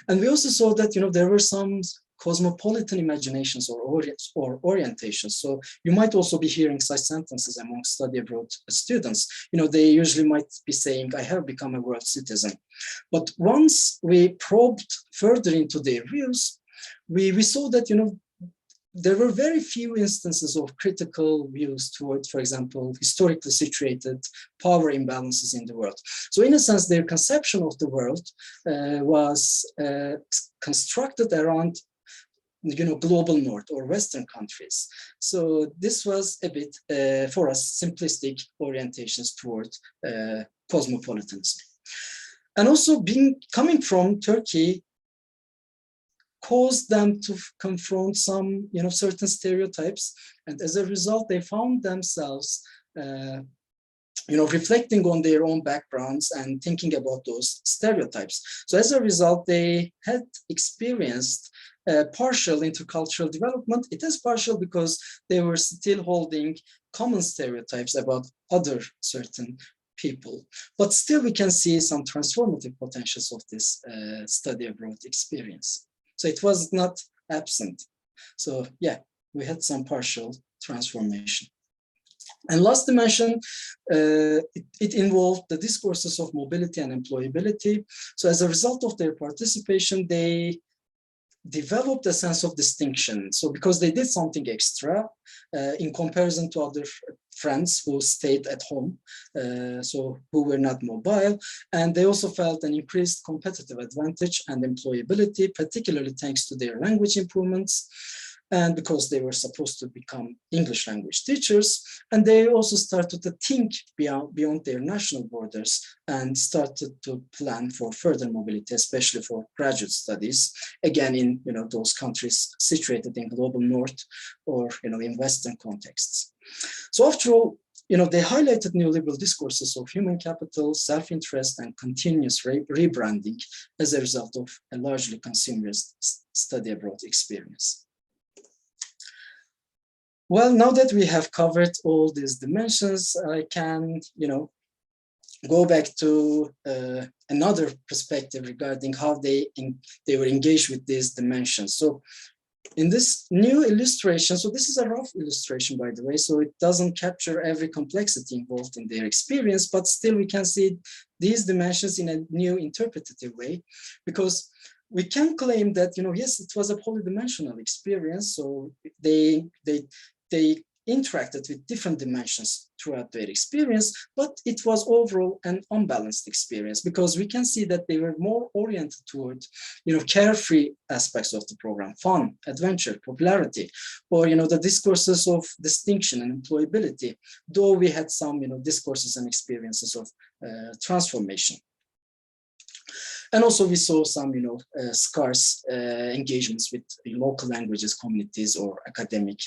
And we also saw that there were some cosmopolitan imaginations or orientations. So you might also be hearing such sentences among study abroad students. They usually might be saying, I have become a world citizen. But once we probed further into their views, we saw that there were very few instances of critical views towards, for example, historically situated power imbalances in the world. So in a sense, their conception of the world was constructed around global north or Western countries. So this was a bit, for us, simplistic orientations toward cosmopolitanism. And also coming from Turkey caused them to confront some, certain stereotypes. And as a result, they found themselves, reflecting on their own backgrounds and thinking about those stereotypes. So as a result, they had experienced partial intercultural development. It is partial because they were still holding common stereotypes about other certain people. But still, we can see some transformative potentials of this study abroad experience. So it was not absent. So yeah, we had some partial transformation. And last dimension, it involved the discourses of mobility and employability. So as a result of their participation, they developed a sense of distinction. So because they did something extra in comparison to other friends who stayed at home, so who were not mobile, and they also felt an increased competitive advantage and employability, particularly thanks to their language improvements, and because they were supposed to become English language teachers. And they also started to think beyond their national borders and started to plan for further mobility, especially for graduate studies, again in those countries situated in global north or in Western contexts. So after all, they highlighted neoliberal discourses of human capital, self-interest, and continuous rebranding as a result of a largely consumerist study abroad experience. Well, now that we have covered all these dimensions, I can, go back to another perspective regarding how they were engaged with these dimensions. So in this new illustration, so this is a rough illustration, by the way, so it doesn't capture every complexity involved in their experience, but still we can see these dimensions in a new interpretative way, because we can claim that, yes, it was a polydimensional experience. So they interacted with different dimensions throughout their experience, but it was overall an unbalanced experience, because we can see that they were more oriented toward, carefree aspects of the program, fun, adventure, popularity, or, the discourses of distinction and employability, though we had some, discourses and experiences of transformation. And also we saw some, scarce engagements with local languages, communities, or academic,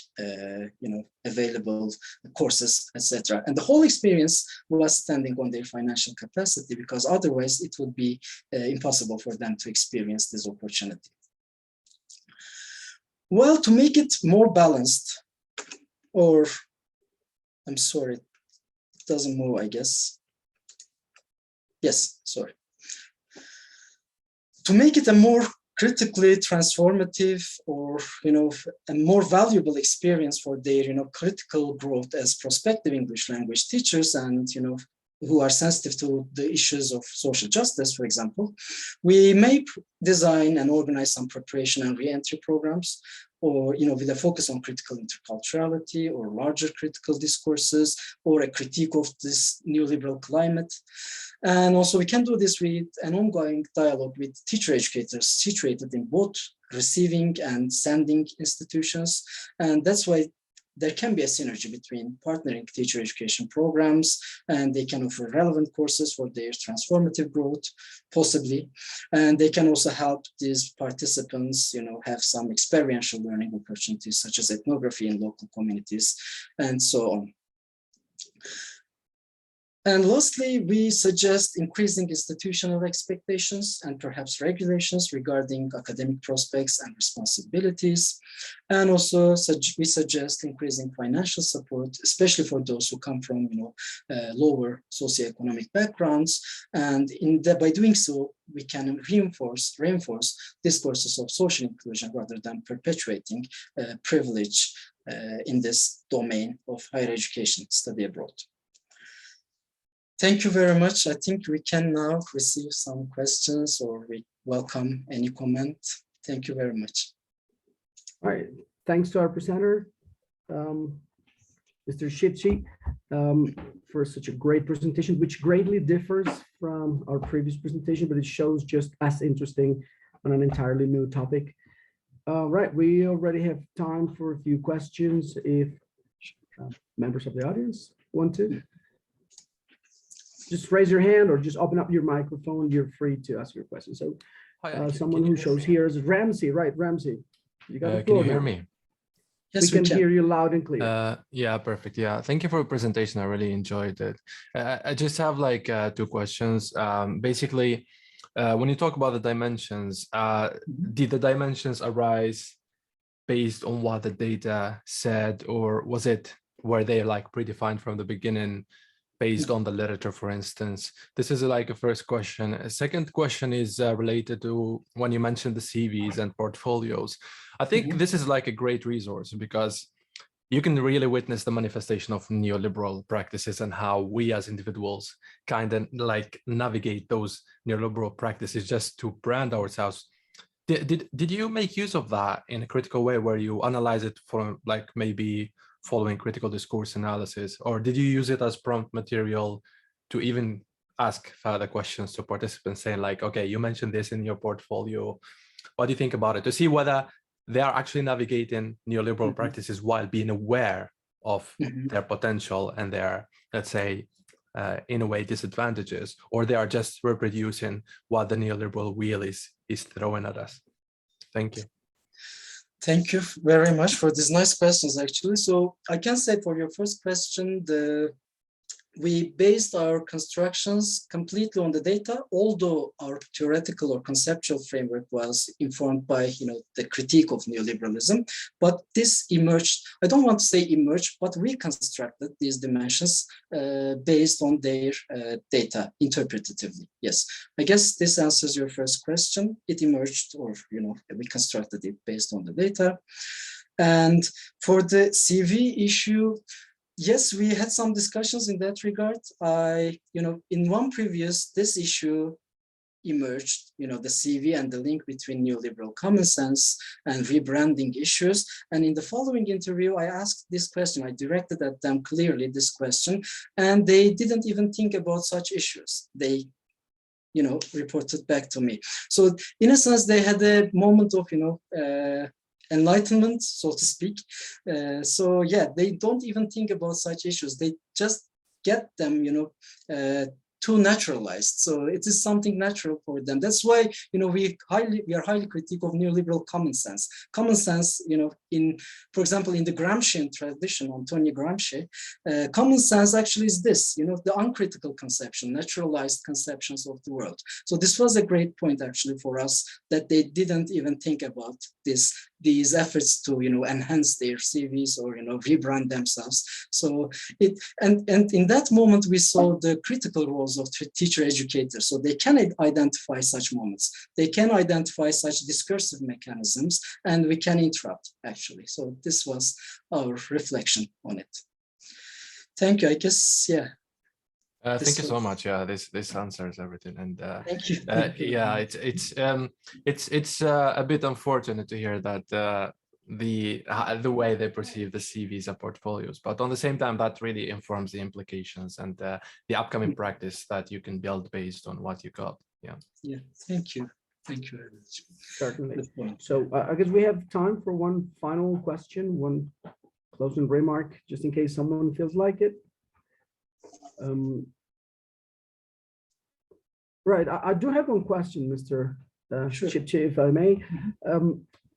available courses, etc. And the whole experience was standing on their financial capacity, because otherwise it would be impossible for them to experience this opportunity. Well, to make it more balanced, or I'm sorry, it doesn't move, I guess. Yes, sorry. To make it a more critically transformative, or a more valuable experience for their critical growth as prospective English language teachers, and who are sensitive to the issues of social justice, for example, we may design and organize some preparation and re-entry programs, or with a focus on critical interculturality, or larger critical discourses, or a critique of this neoliberal climate. And also we can do this with an ongoing dialogue with teacher educators situated in both receiving and sending institutions. And that's why there can be a synergy between partnering teacher education programs, and they can offer relevant courses for their transformative growth, possibly. And they can also help these participants, have some experiential learning opportunities, such as ethnography in local communities, and so on. And lastly, we suggest increasing institutional expectations and perhaps regulations regarding academic prospects and responsibilities. And also we suggest increasing financial support, especially for those who come from lower socioeconomic backgrounds. And by doing so, we can reinforce discourses of social inclusion rather than perpetuating privilege in this domain of higher education study abroad. Thank you very much. I think we can now receive some questions, or we welcome any comment. Thank you very much. All right. Thanks to our presenter, Mr. Shitchi, for such a great presentation, which greatly differs from our previous presentation, but it shows just as interesting on an entirely new topic. Right. We already have time for a few questions if members of the audience want to. Just raise your hand or just open up your microphone. You're free to ask your question. So someone who shows here is Ramsey, right? Ramsey, you got the floor. Can you hear me? Yes, we can hear you loud and clear. Yeah, perfect. Yeah, thank you for the presentation. I really enjoyed it. I just have like 2 questions. Basically, when you talk about the dimensions, did the dimensions arise based on what the data said, or were they like predefined from the beginning? Based on the literature, for instance? This is like a first question. A second question is related to when you mentioned the CVs and portfolios. I think this is like a great resource, because you can really witness the manifestation of neoliberal practices and how we as individuals kind of like navigate those neoliberal practices just to brand ourselves did you make use of that in a critical way where you analyze it for like maybe following critical discourse analysis, or did you use it as prompt material to even ask further questions to participants saying like, okay, you mentioned this in your portfolio, what do you think about it, to see whether they are actually navigating neoliberal practices while being aware of their potential and their, let's say, in a way, disadvantages, or they are just reproducing what the neoliberal wheel is throwing at us? Thank you. Thank you very much for these nice questions, actually. So I can say for your first question, we based our constructions completely on the data, although our theoretical or conceptual framework was informed by, the critique of neoliberalism. But this emerged, I don't want to say emerged, but reconstructed these dimensions based on their data interpretatively. Yes, I guess this answers your first question. It emerged, or, we constructed it based on the data. And for the CV issue, yes, we had some discussions in that regard. In one previous, this issue emerged, the CV and the link between neoliberal common sense and rebranding issues. And in the following interview, I asked this question, I directed at them clearly this question, and they didn't even think about such issues. They, reported back to me. So in a sense, they had a moment of, enlightenment, so to speak. So yeah, they don't even think about such issues. They just get them, too naturalized. So it is something natural for them. That's why, we are highly critical of neoliberal common sense. Common sense, for example, in the Gramscian tradition, Antonio Gramsci, common sense actually is this, the uncritical conception, naturalized conceptions of the world. So this was a great point actually for us, that they didn't even think about these efforts to, enhance their CVs or, rebrand themselves. So and in that moment, we saw the critical roles of teacher educators. So they can identify such moments. They can identify such discursive mechanisms, and we can interrupt actually. So this was our reflection on it. Thank you. I guess, yeah. Thank you so much. Yeah, this answers everything. And thank you. yeah, it's a bit unfortunate to hear that the way they perceive the CVs and portfolios, but on the same time, that really informs the implications and the upcoming practice that you can build based on what you got. Yeah. Yeah. Thank you. Thank you very much. Certainly. So I guess we have time for one final question, one closing remark, just in case someone feels like it. Right, I do have one question, Mr. Chipche, if I may.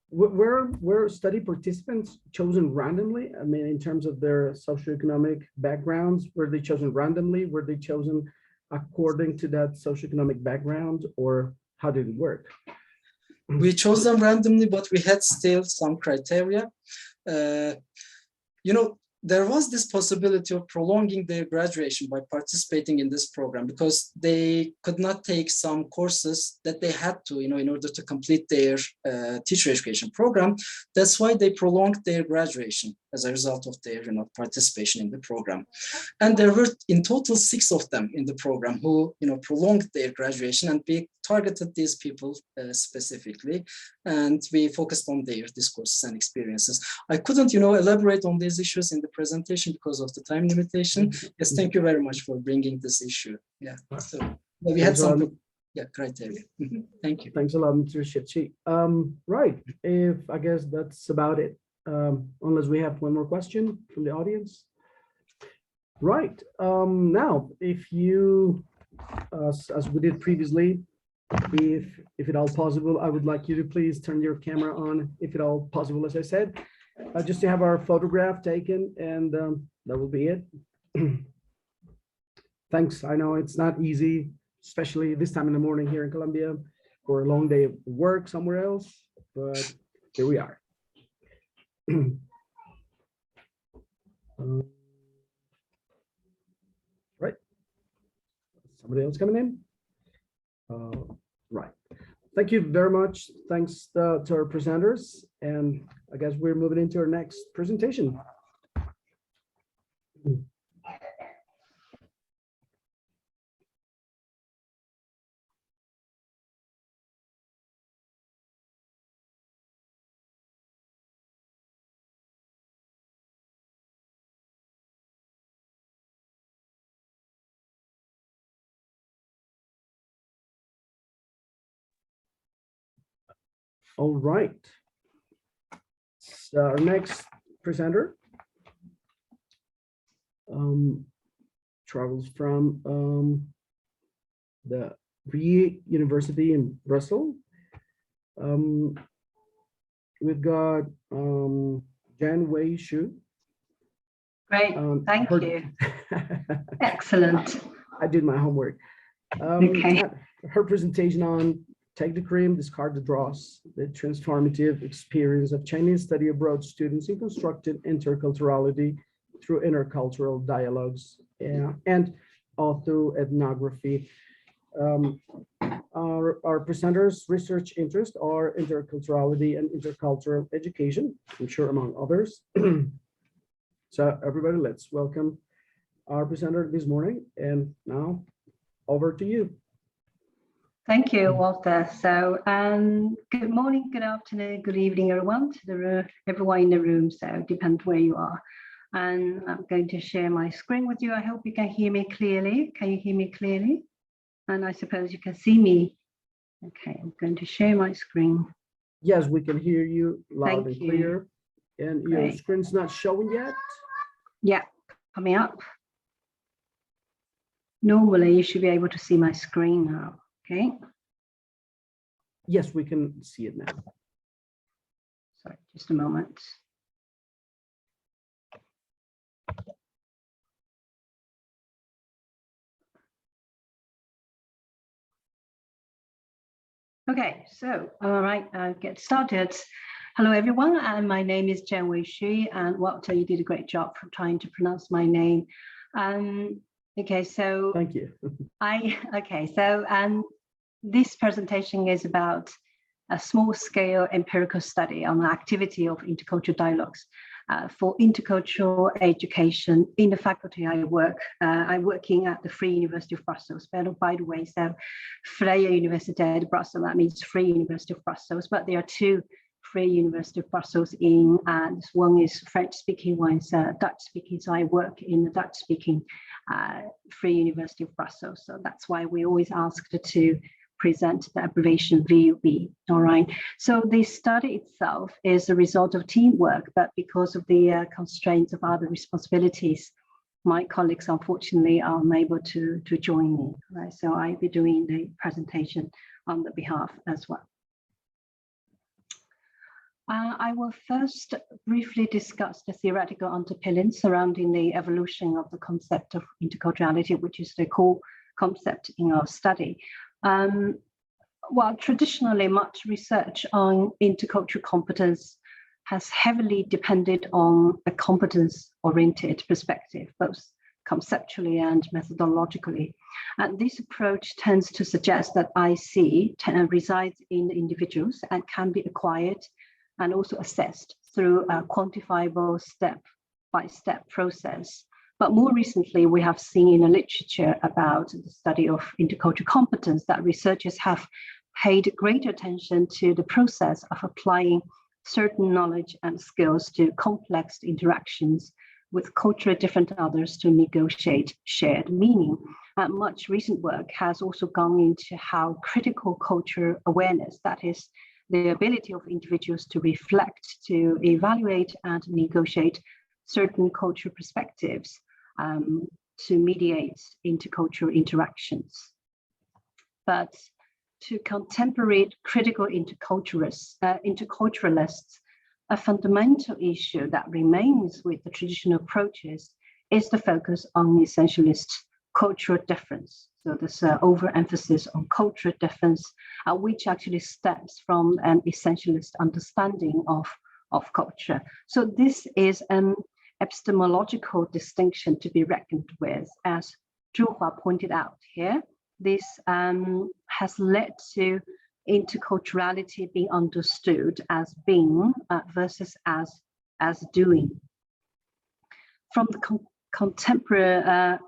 Were study participants chosen randomly? I mean, in terms of their socioeconomic backgrounds, were they chosen randomly? Were they chosen according to that socioeconomic background, or how did it work? We chose them randomly, but we had still some criteria. There was this possibility of prolonging their graduation by participating in this program, because they could not take some courses that they had to, in order to complete their teacher education program. That's why they prolonged their graduation as a result of their, participation in the program. And there were in total 6 of them in the program who, prolonged their graduation, and we targeted these people specifically, and we focused on their discourses and experiences. I couldn't, elaborate on these issues in the presentation because of the time limitation. Yes, thank you very much for bringing this issue. Yeah, so we had some criteria. Thank you. Thanks a lot, Mr. Chipche. Right, I guess that's about it. Unless we have one more question from the audience. Right, now, if you, as we did previously, if at all possible, I would like you to please turn your camera on, if at all possible, as I said, just to have our photograph taken, and that will be it. Thanks. I know it's not easy, especially this time in the morning here in Colombia, for a long day of work somewhere else, but here we are. Right. Somebody else coming in? Right. Thank you very much. Thanks to our presenters. And I guess we're moving into our next presentation. All right. So our next presenter travels from the University in Brussels. We've got Jan-Wei Xu. Great, thank you. Excellent. I did my homework. Okay. Her presentation on Take the Cream, Discard the Dross, the transformative experience of Chinese study abroad students in constructed interculturality through intercultural dialogues and autoethnography. Our presenters' research interests are interculturality and intercultural education, I'm sure among others. So everybody, let's welcome our presenter this morning. And now over to you. Thank you, Walter. So good morning, good afternoon, good evening, everyone, to everyone in the room. So depends where you are. And I'm going to share my screen with you. I hope you can hear me clearly. Can you hear me clearly? And I suppose you can see me. Okay, I'm going to share my screen. Yes, we can hear you loud and clear. And your Great. screen's not showing yet? Yeah, coming up. Normally, you should be able to see my screen now. Okay. Yes, we can see it now. Sorry, just a moment. Okay, so all right, I'll get started. Hello, everyone, and my name is Jan-Wei Xu, and Walter, you did a great job for trying to pronounce my name. Okay, so thank you. This presentation is about a small-scale empirical study on the activity of intercultural dialogues for intercultural education in the faculty I work. I'm working at the Free University of Brussels. But by the way, so Vrije Universiteit Brussels, that means Free University of Brussels, but there are two Free University of Brussels in, this one is French-speaking, one is Dutch-speaking. So I work in the Dutch-speaking Free University of Brussels. So that's why we always asked to present the abbreviation VUB. All right. So the study itself is a result of teamwork, but because of the constraints of other responsibilities, my colleagues unfortunately are unable to join me. Right. So I'll be doing the presentation on the behalf as well. I will first briefly discuss the theoretical underpinnings surrounding the evolution of the concept of interculturality, which is the core concept in our study. While traditionally much research on intercultural competence has heavily depended on a competence-oriented perspective, both conceptually and methodologically. And this approach tends to suggest that IC resides in individuals and can be acquired and also assessed through a quantifiable step-by-step process. But more recently, we have seen in the literature about the study of intercultural competence that researchers have paid greater attention to the process of applying certain knowledge and skills to complex interactions with culturally different others to negotiate shared meaning. Much recent work has also gone into how critical cultural awareness, that is, the ability of individuals to reflect, to evaluate and negotiate certain cultural perspectives to mediate intercultural interactions. But to contemporary critical interculturalists, a fundamental issue that remains with the traditional approaches is the focus on essentialist cultural difference. So there's overemphasis on cultural difference, which actually stems from an essentialist understanding of culture. So this is an epistemological distinction to be reckoned with, as Zhu Hua pointed out here. This has led to interculturality being understood as being versus as doing. From the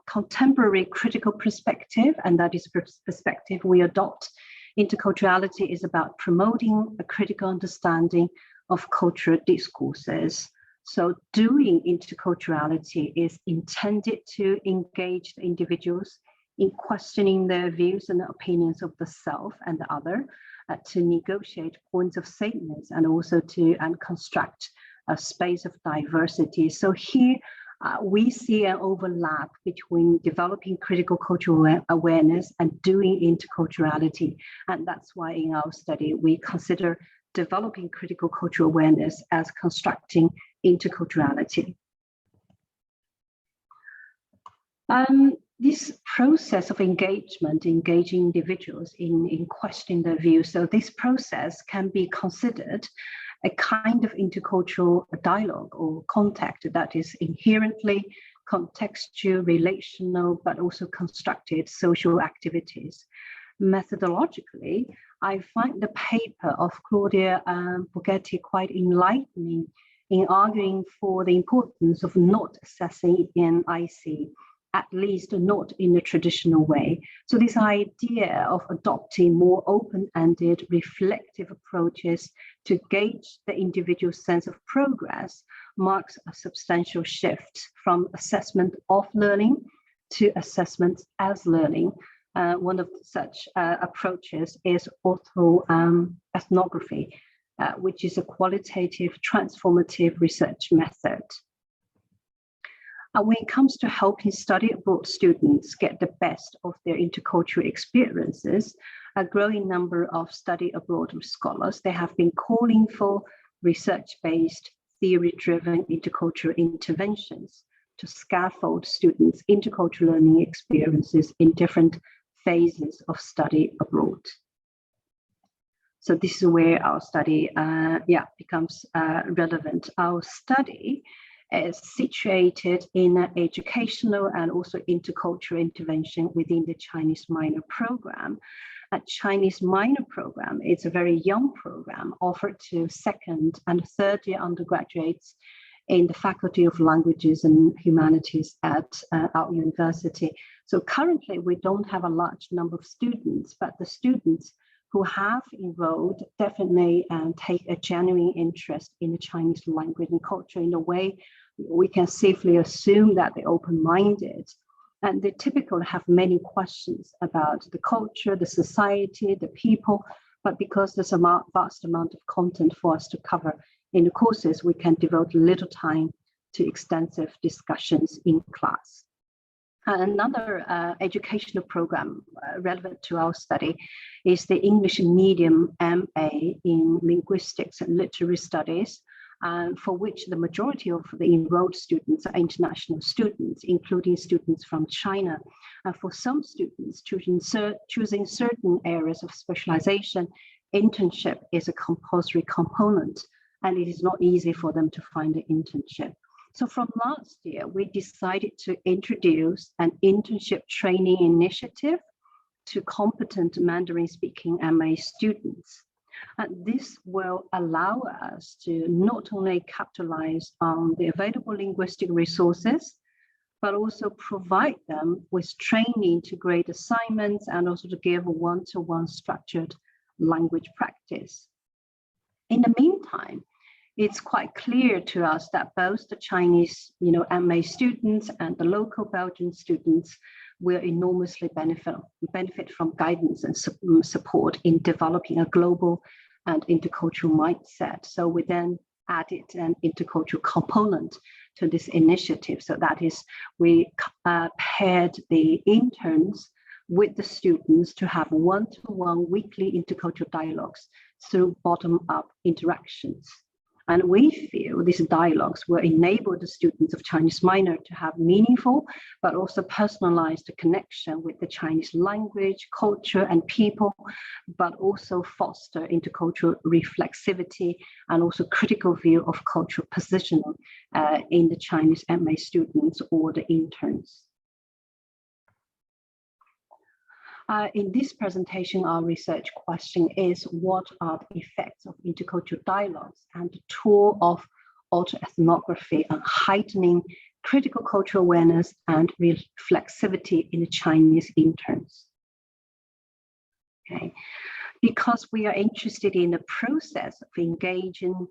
contemporary critical perspective, and that is perspective we adopt, interculturality is about promoting a critical understanding of cultural discourses. So doing interculturality is intended to engage the individuals in questioning their views and the opinions of the self and the other, to negotiate points of sameness and also to construct a space of diversity. So here we see an overlap between developing critical cultural awareness and doing interculturality. And that's why in our study, we consider developing critical cultural awareness as constructing interculturality. This process of engagement, engaging individuals in questioning their views, so this process can be considered a kind of intercultural dialogue or contact that is inherently contextual, relational, but also constructed social activities. Methodologically, I find the paper of Claudia Borghetti quite enlightening in arguing for the importance of not assessing in IC, at least not in the traditional way. So this idea of adopting more open-ended, reflective approaches to gauge the individual's sense of progress marks a substantial shift from assessment of learning to assessment as learning. One of such approaches is ethnography, which is a qualitative, transformative research method. When it comes to helping study abroad students get the best of their intercultural experiences, a growing number of study abroad scholars, they have been calling for research-based, theory-driven intercultural interventions to scaffold students' intercultural learning experiences in different phases of study abroad. So this is where our study becomes relevant. Our study is situated in an educational and also intercultural intervention within the Chinese minor program. A Chinese minor program is a very young program offered to second and third year undergraduates in the Faculty of Languages and Humanities at our university. So currently we don't have a large number of students, but the students who have enrolled definitely take a genuine interest in the Chinese language and culture in a way we can safely assume that they're open-minded. And they typically have many questions about the culture, the society, the people, but because there's a vast amount of content for us to cover in the courses, we can devote little time to extensive discussions in class. Another educational program relevant to our study is the English medium MA in Linguistics and Literary Studies, for which the majority of the enrolled students are international students, including students from China. And for some students, choosing certain areas of specialization, internship is a compulsory component, and it is not easy for them to find an internship. So from last year, we decided to introduce an internship training initiative to competent Mandarin-speaking MA students. And this will allow us to not only capitalize on the available linguistic resources, but also provide them with training to grade assignments and also to give one-to-one structured language practice. In the meantime, it's quite clear to us that both the Chinese, MA students and the local Belgian students will enormously benefit from guidance and support in developing a global and intercultural mindset. So we then added an intercultural component to this initiative. So that is, we paired the interns with the students to have one-to-one weekly intercultural dialogues through bottom-up interactions. And we feel these dialogues will enable the students of Chinese minor to have meaningful, but also personalized connection with the Chinese language, culture, and people, but also foster intercultural reflexivity and also critical view of cultural positioning in the Chinese MA students or the interns. In this presentation, our research question is, what are the effects of intercultural dialogues and the tool of autoethnography on heightening critical cultural awareness and reflexivity in the Chinese interns? Okay, because we are interested in the process of engaging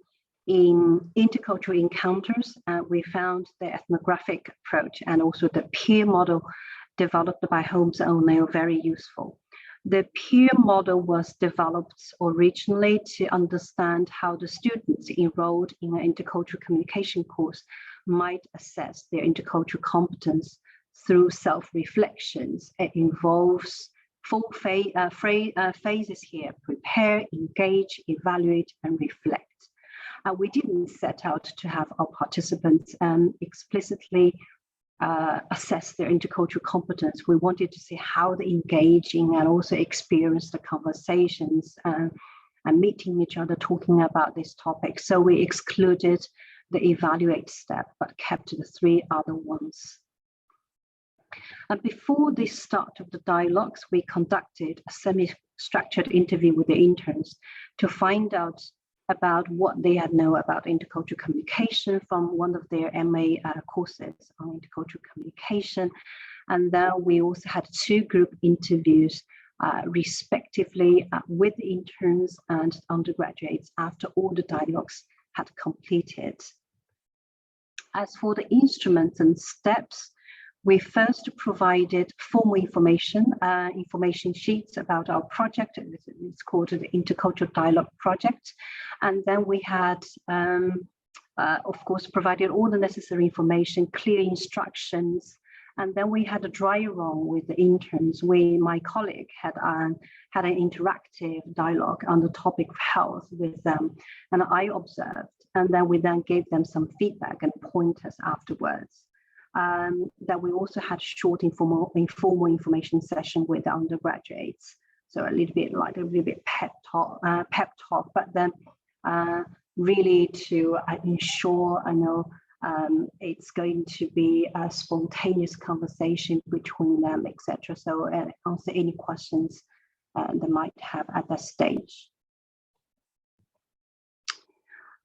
in intercultural encounters, we found the ethnographic approach and also the peer model developed by Holmes and O'Neill very useful. The peer model was developed originally to understand how the students enrolled in an intercultural communication course might assess their intercultural competence through self-reflections. It involves four phases here: prepare, engage, evaluate, and reflect. We didn't set out to have our participants explicitly assess their intercultural competence. We wanted to see how they engage in and also experience the conversations and meeting each other, talking about this topic. So we excluded the evaluate step, but kept the three other ones. And before the start of the dialogues, we conducted a semi-structured interview with the interns to find out about what they had known about intercultural communication from one of their MA courses on intercultural communication. And then we also had 2 group interviews respectively with the interns and undergraduates after all the dialogues had completed. As for the instruments and steps, we first provided formal information sheets about our project. It's called the Intercultural Dialogue Project. And then we had, of course, provided all the necessary information, clear instructions. And then we had a dry run with the interns. My colleague had an interactive dialogue on the topic of health with them. And I observed, and then we then gave them some feedback and pointers afterwards. That we also had short informal information session with the undergraduates. So a little bit pep talk, but then really to ensure, it's going to be a spontaneous conversation between them, etc. So answer any questions they might have at that stage.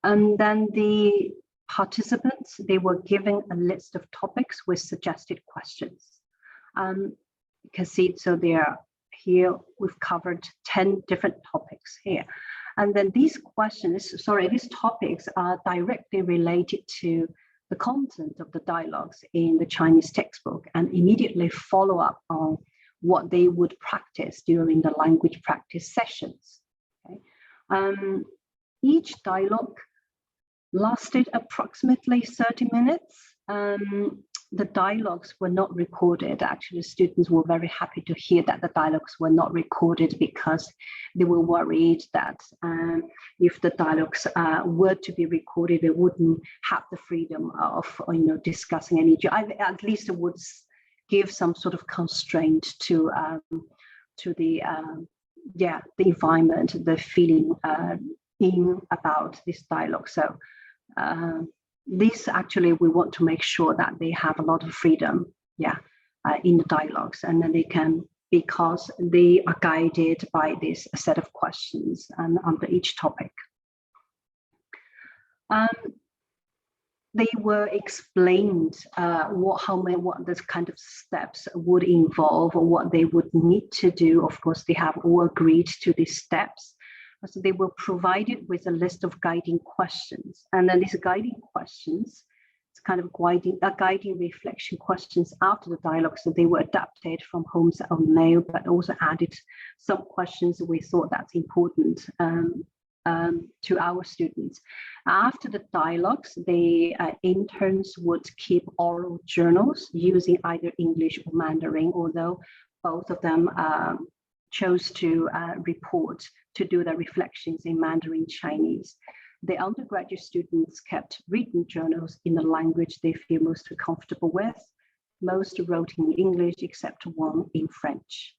And then the participants, they were given a list of topics with suggested questions. You can see, so here we've covered 10 different topics here. And then these topics are directly related to the content of the dialogues in the Chinese textbook and immediately follow up on what they would practice during the language practice sessions. Okay? Each dialogue lasted approximately 30 minutes. The dialogues were not recorded. Actually, students were very happy to hear that the dialogues were not recorded because they were worried that if the dialogues were to be recorded, they wouldn't have the freedom of discussing any. At least it would give some sort of constraint to the environment, the feeling about this dialogue. So. This actually, we want to make sure that they have a lot of freedom, in the dialogues, and then they can, because they are guided by this set of questions and under each topic. They were explained what this kind of steps would involve or what they would need to do. Of course, they have all agreed to these steps. So they were provided with a list of guiding questions. And then these guiding questions, it's kind of guiding reflection questions after the dialogue. So they were adapted from Holmes own mail, but also added some questions we thought that's important to our students. After the dialogues, the interns would keep oral journals using either English or Mandarin, although both of them chose to report to do their reflections in Mandarin Chinese. The undergraduate students kept written journals in the language they feel most comfortable with. Most wrote in English except one in French.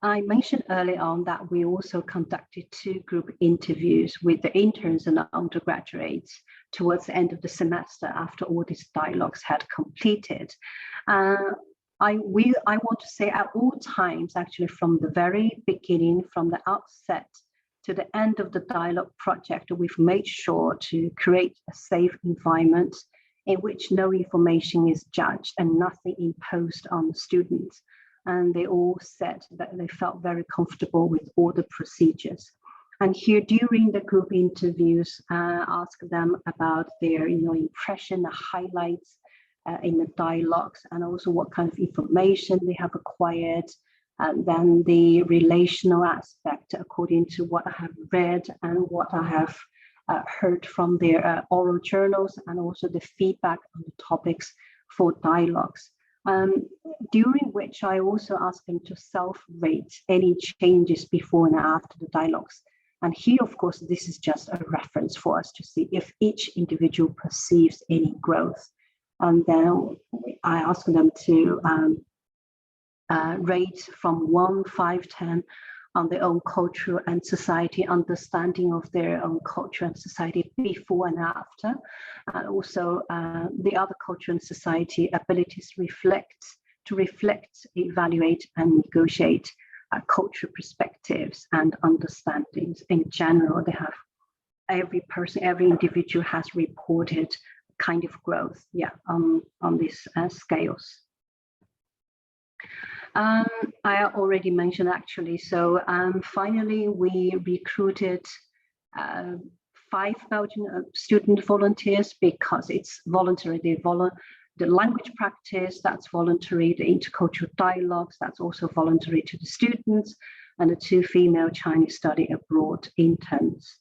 I mentioned earlier on that we also conducted 2 group interviews with the interns and the undergraduates towards the end of the semester after all these dialogues had completed. I want to say at all times, actually from the very beginning, from the outset to the end of the dialogue project, we've made sure to create a safe environment in which no information is judged and nothing imposed on the students. And they all said that they felt very comfortable with all the procedures. And here during the group interviews, ask them about their impression, the highlights, in the dialogues, and also what kind of information they have acquired, and then the relational aspect according to what I have read and what I have heard from their oral journals, and also the feedback on the topics for dialogues. During which I also ask them to self-rate any changes before and after the dialogues. And here, of course, this is just a reference for us to see if each individual perceives any growth. And then I ask them to rate from 1, 5, 10 on their own culture and society, understanding of their own culture and society before and after, and also the other culture and society abilities to reflect, evaluate, and negotiate cultural perspectives and understandings. In general, they have every person, every individual has reported kind of growth, on these scales. I already mentioned actually, so finally we recruited 5 Belgian student volunteers because it's voluntary. The language practice, that's voluntary. The intercultural dialogues, that's also voluntary to the students, and the 2 female Chinese study abroad interns.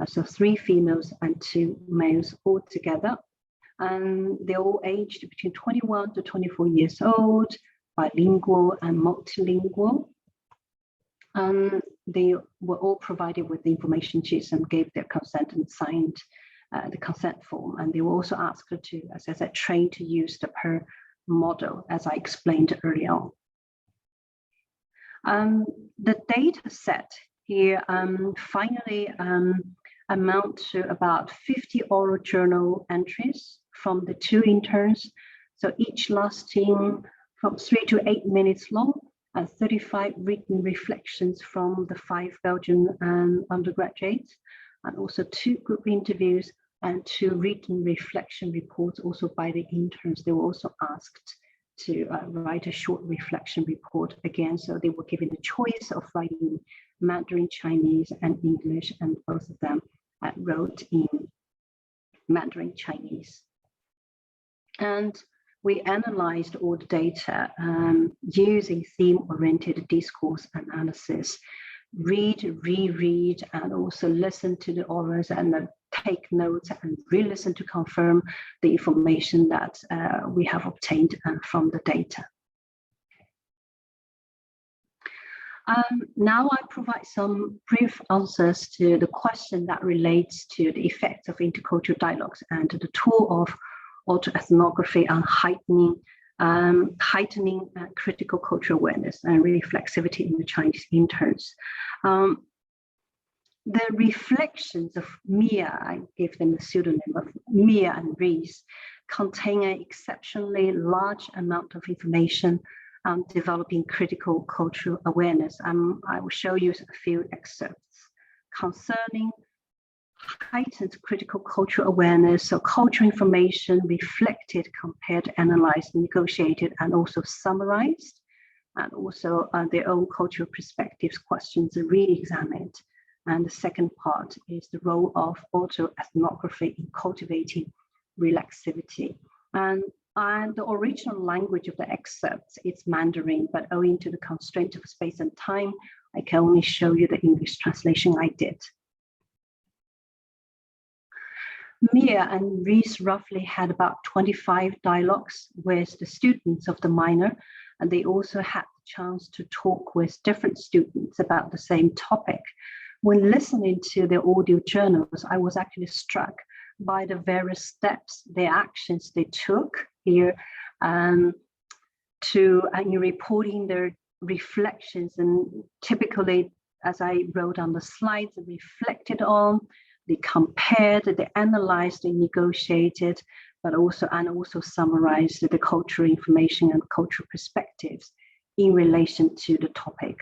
So 3 females and 2 males all together. And they're all aged between 21 to 24 years old, bilingual and multilingual. They were all provided with the information sheets and gave their consent and signed the consent form. And they were also asked to, as I said, train to use the PER model, as I explained earlier on. The data set here finally amount to about 50 oral journal entries from the 2 interns. So each lasting from 3 to 8 minutes long, and 35 written reflections from the 5 Belgian undergraduates, and also 2 group interviews and 2 written reflection reports also by the interns. They were also asked to write a short reflection report again. So they were given the choice of writing Mandarin Chinese and English, and both of them wrote in Mandarin Chinese. And we analyzed all the data using theme-oriented discourse analysis, read, reread, and also listen to the orals and then take notes and re-listen to confirm the information that we have obtained from the data. Now I provide some brief answers to the question that relates to the effects of intercultural dialogues and the tool of autoethnography on heightening critical cultural awareness and reflexivity in the Chinese interns. The reflections of Mia, I gave them the pseudonym of Mia and Reese, contain an exceptionally large amount of information on developing critical cultural awareness. I will show you a few excerpts concerning heightened critical cultural awareness, so cultural information reflected, compared, analyzed, negotiated, and also summarized, and also their own cultural perspectives questions are re-examined. And the second part is the role of autoethnography in cultivating relaxivity. And the original language of the excerpts is Mandarin, but owing to the constraint of space and time, I can only show you the English translation I did. Mia and Reese roughly had about 25 dialogues with the students of the minor, and they also had the chance to talk with different students about the same topic. When listening to their audio journals, I was actually struck by the various steps, the actions they took here to reporting their reflections. And typically, as I wrote on the slides, they reflected on, they compared, they analyzed, they negotiated, but also summarized the cultural information and cultural perspectives in relation to the topic.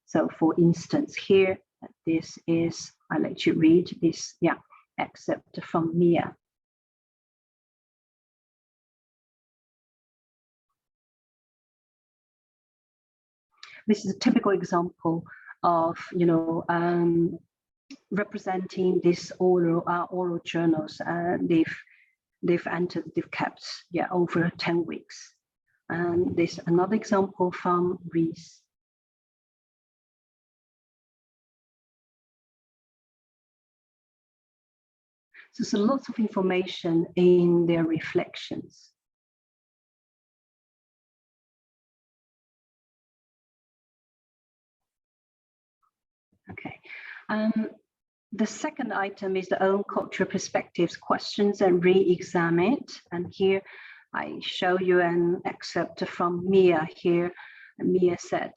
So for instance, here, this is, I'll let you read this, excerpt from Mia. This is a typical example of, representing this oral journals. They've they've kept, over 10 weeks. And this another example from Reese. So there's lots of information in their reflections. Okay. The second item is the own cultural perspectives, questions and re-examine it. And here I show you an excerpt from Mia here. And Mia said,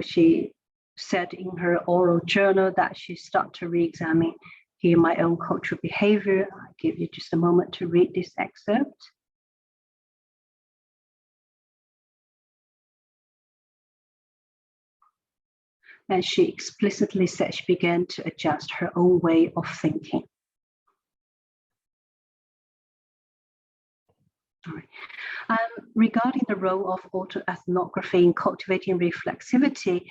she said in her oral journal that she started to re-examine here my own cultural behavior. I'll give you just a moment to read this excerpt. And she explicitly said she began to adjust her own way of thinking. All right. Regarding the role of autoethnography in cultivating reflexivity,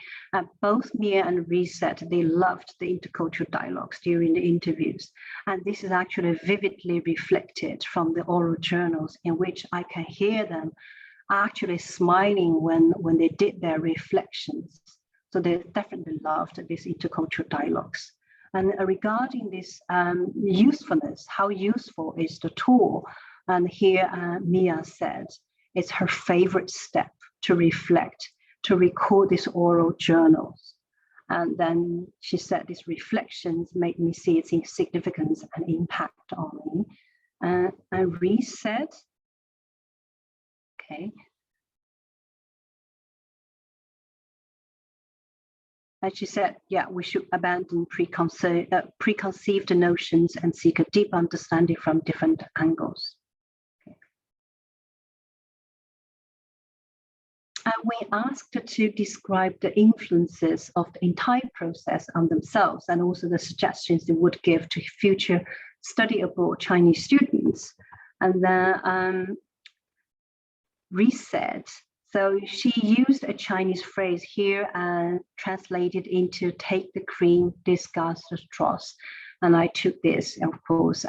both Mia and Reese said they loved the intercultural dialogues during the interviews. And this is actually vividly reflected from the oral journals, in which I can hear them actually smiling when they did their reflections. So they definitely loved these intercultural dialogues. And regarding this usefulness, how useful is the tool? And here Mia said it's her favorite step to reflect, to record these oral journals. And then she said these reflections made me see its significance and impact on me. And Reese said, okay. And she said, we should abandon preconceived notions and seek a deep understanding from different angles. We asked to describe the influences of the entire process on themselves and also the suggestions they would give to future study abroad Chinese students. And then Reese said, so she used a Chinese phrase here and translated into take the cream, discard the straws. And I took this, of course,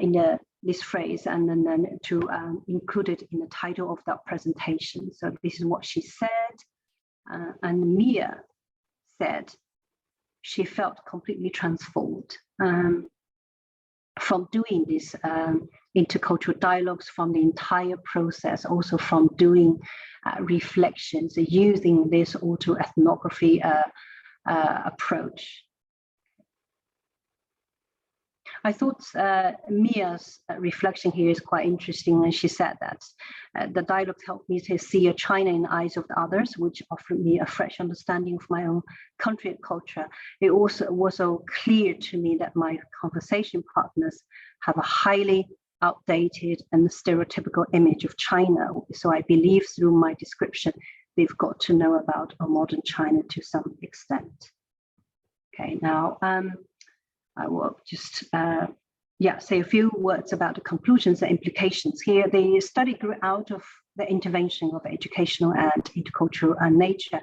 in this phrase and then to include it in the title of that presentation. So this is what she said. And Mia said she felt completely transformed from doing this intercultural dialogues, from the entire process, also from doing reflections, using this autoethnography approach. I thought Mia's reflection here is quite interesting, and she said that the dialogue helped me to see China in the eyes of the others, which offered me a fresh understanding of my own country and culture. It also was so clear to me that my conversation partners have a highly outdated and stereotypical image of China. So I believe through my description, they've got to know about a modern China to some extent. Okay, now I will just say a few words about the conclusions and implications here. The study grew out of the intervention of educational and intercultural nature.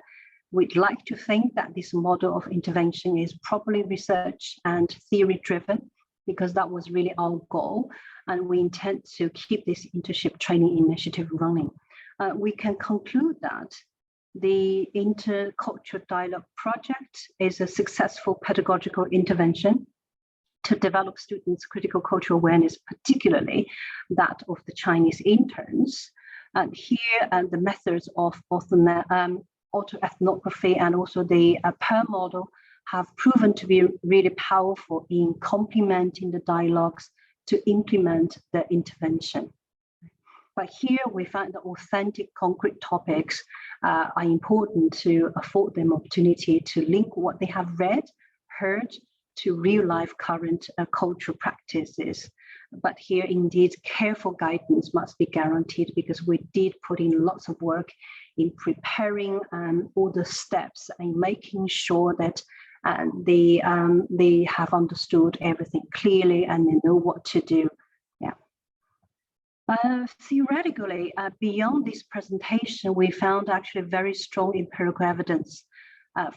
We'd like to think that this model of intervention is properly research and theory driven, because that was really our goal. And we intend to keep this internship training initiative running. We can conclude that the Intercultural Dialogue Project is a successful pedagogical intervention to develop students' critical cultural awareness, particularly that of the Chinese interns. And here, the methods of autoethnography and also the PER model have proven to be really powerful in complementing the dialogues to implement the intervention. But here we find that authentic, concrete topics are important to afford them opportunity to link what they have read, heard, to real-life current cultural practices. But here, indeed, careful guidance must be guaranteed, because we did put in lots of work in preparing all the steps and making sure that they have understood everything clearly and they know what to do. Theoretically, beyond this presentation, we found actually very strong empirical evidence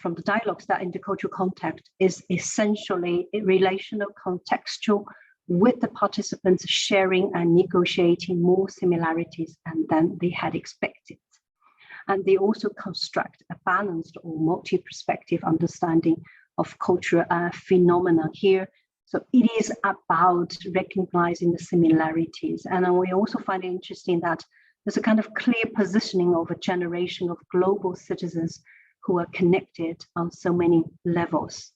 from the dialogues that intercultural contact is essentially a relational, contextual, with the participants sharing and negotiating more similarities than they had expected. And they also construct a balanced or multi-perspective understanding of cultural phenomena here. So it is about recognizing the similarities. And we also find it interesting that there's a kind of clear positioning of a generation of global citizens who are connected on so many levels.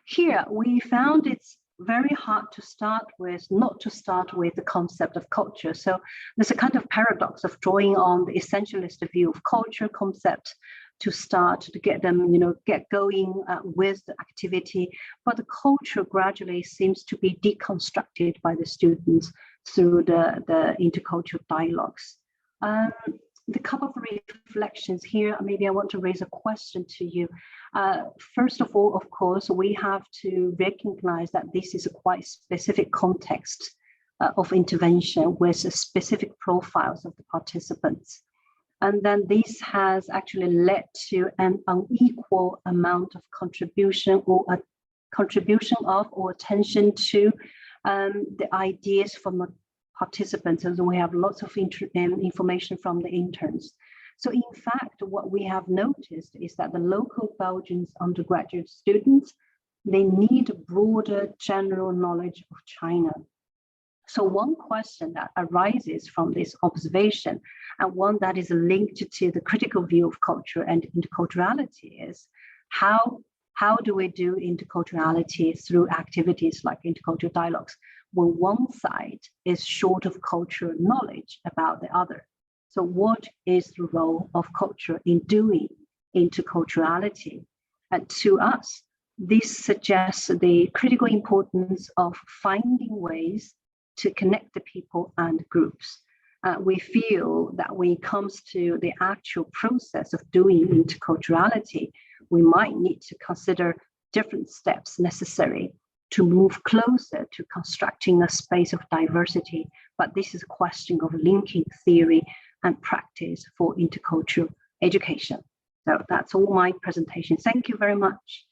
Here, we found it's very hard to start with, not to start with the concept of culture. So there's a kind of paradox of drawing on the essentialist view of culture concept to start to get them, get going with the activity. But the culture gradually seems to be deconstructed by the students through the intercultural dialogues. The couple of reflections here, maybe I want to raise a question to you. First of all, of course, we have to recognize that this is a quite specific context of intervention with specific profiles of the participants. And then this has actually led to an unequal amount of contribution or attention to the ideas from the participants, and we have lots of information from the interns. So in fact, what we have noticed is that the local Belgian undergraduate students, they need broader general knowledge of China. So one question that arises from this observation, and one that is linked to the critical view of culture and interculturality, is how do we do interculturality through activities like intercultural dialogues when one side is short of cultural knowledge about the other? So what is the role of culture in doing interculturality? And to us, this suggests the critical importance of finding ways to connect the people and groups. We feel that when it comes to the actual process of doing interculturality, we might need to consider different steps necessary to move closer to constructing a space of diversity. But this is a question of linking theory and practice for intercultural education. So that's all my presentation. Thank you very much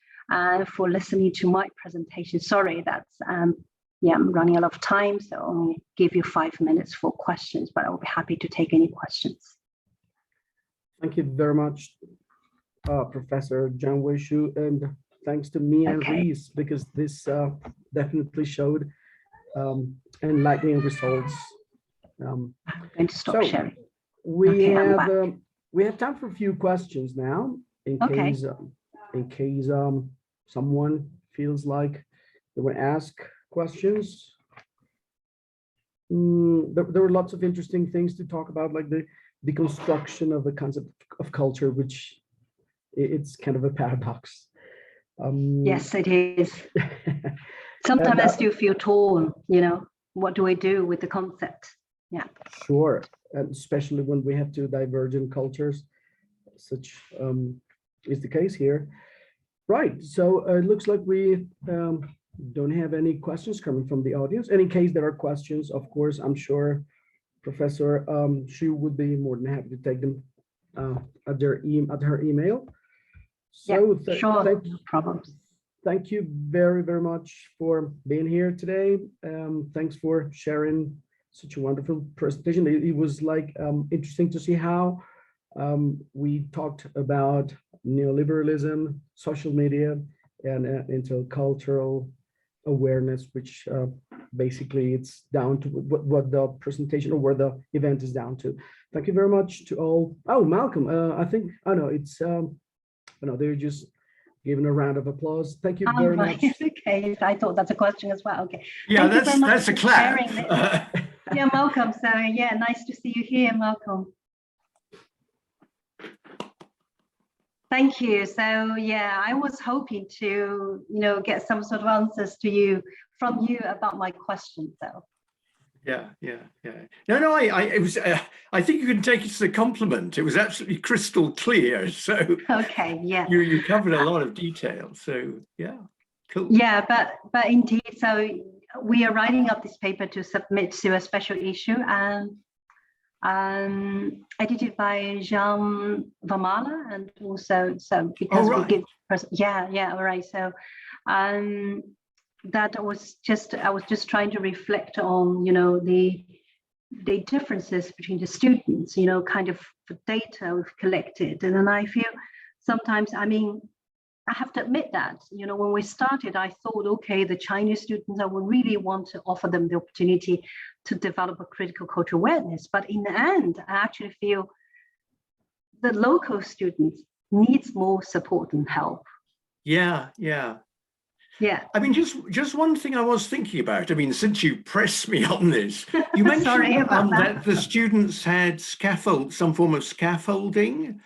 for listening to my presentation. Sorry, that's I'm running out of time, so I'll only give you 5 minutes for questions, but I'll be happy to take any questions. Thank you very much, Professor Zhang Weishu, and thanks to Mia and Reese, because this definitely showed enlightening results. I'm going to stop sharing. We have time for a few questions now, in case someone feels like they want to ask questions. There were lots of interesting things to talk about, like the deconstruction of the concept of culture, which it's kind of a paradox. Yes, it is. Sometimes I still feel torn, what do I do with the concept? Yeah. Sure, and especially when we have two divergent cultures, such is the case here. Right, so it looks like we don't have any questions coming from the audience. And in case there are questions, of course, I'm sure Professor Xu would be more than happy to take them at her email. So yeah, sure, no problems. Thank you very, very much for being here today. Thanks for sharing such a wonderful presentation. It was like interesting to see how we talked about neoliberalism, social media, and intercultural awareness, which basically it's down to what the presentation or where the event is down to. Thank you very much to all. Oh, Malcolm, I think, they're just giving a round of applause. Thank you very much. Okay, I thought that's a question as well. Okay. Yeah, that's a clap. Yeah, Malcolm. So yeah, nice to see you here, Malcolm. Thank you. So yeah, I was hoping to, get some sort of answers from you about my question. So. Yeah. No, I think you can take it as a compliment. It was absolutely crystal clear. So okay, yeah. You covered a lot of detail. So yeah, cool. Yeah, but indeed, so we are writing up this paper to submit to a special issue, and edited by Jean Vamala, and also because we give all right. So that I was just trying to reflect on, you know, the differences between the students, you know, kind of the data we've collected. And then I feel sometimes, I mean, I have to admit that, you know, when we started, I thought, okay, the Chinese students, I would really want to offer them the opportunity to develop a critical cultural awareness. But in the end, I actually feel the local students needs more support and help. Yeah. I mean, just one thing I was thinking about. I mean, since you pressed me on this, you mentioned Sorry about that the students had some form of scaffolding.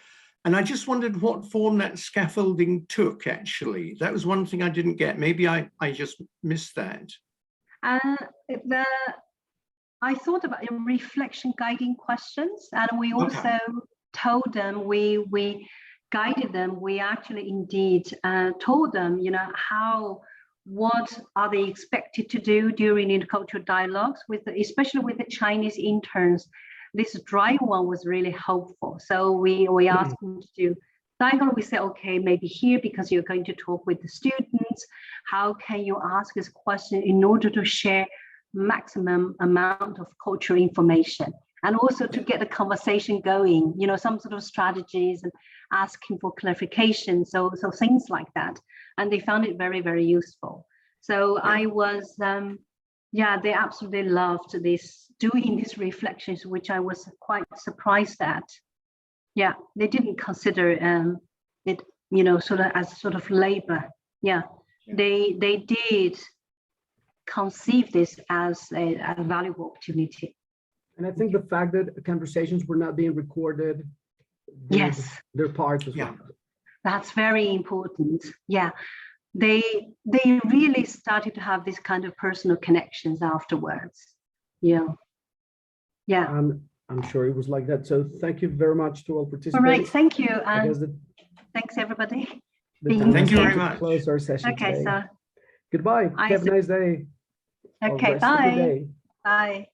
And I just wondered what form that scaffolding took, actually. That was one thing I didn't get. Maybe I just missed that. I thought about reflection guiding questions, and we also told them, we guided them. We actually indeed told them, you know, what are they expected to do during intercultural dialogues, especially with the Chinese interns. This dry one was really helpful. So we asked them to do dialogue. We said, okay, maybe here, because you're going to talk with the students, how can you ask this question in order to share maximum amount of cultural information, and also to get the conversation going, you know, some sort of strategies and asking for clarification. So things like that. And they found it very, very useful. So I was, they absolutely loved doing these reflections, which I was quite surprised at. Yeah, they didn't consider it, you know, sort of as sort of labor. Yeah, they did conceive this as a valuable opportunity. And I think the fact that conversations were not being recorded, yes, their part as well. That's very important. Yeah, they really started to have this kind of personal connections afterwards. Yeah. I'm sure it was like that. So thank you very much to all participants. All right, thank you, and thanks everybody. Thank you very much. Close our session Okay, today. so Goodbye. Have a nice day. okay, bye. Bye.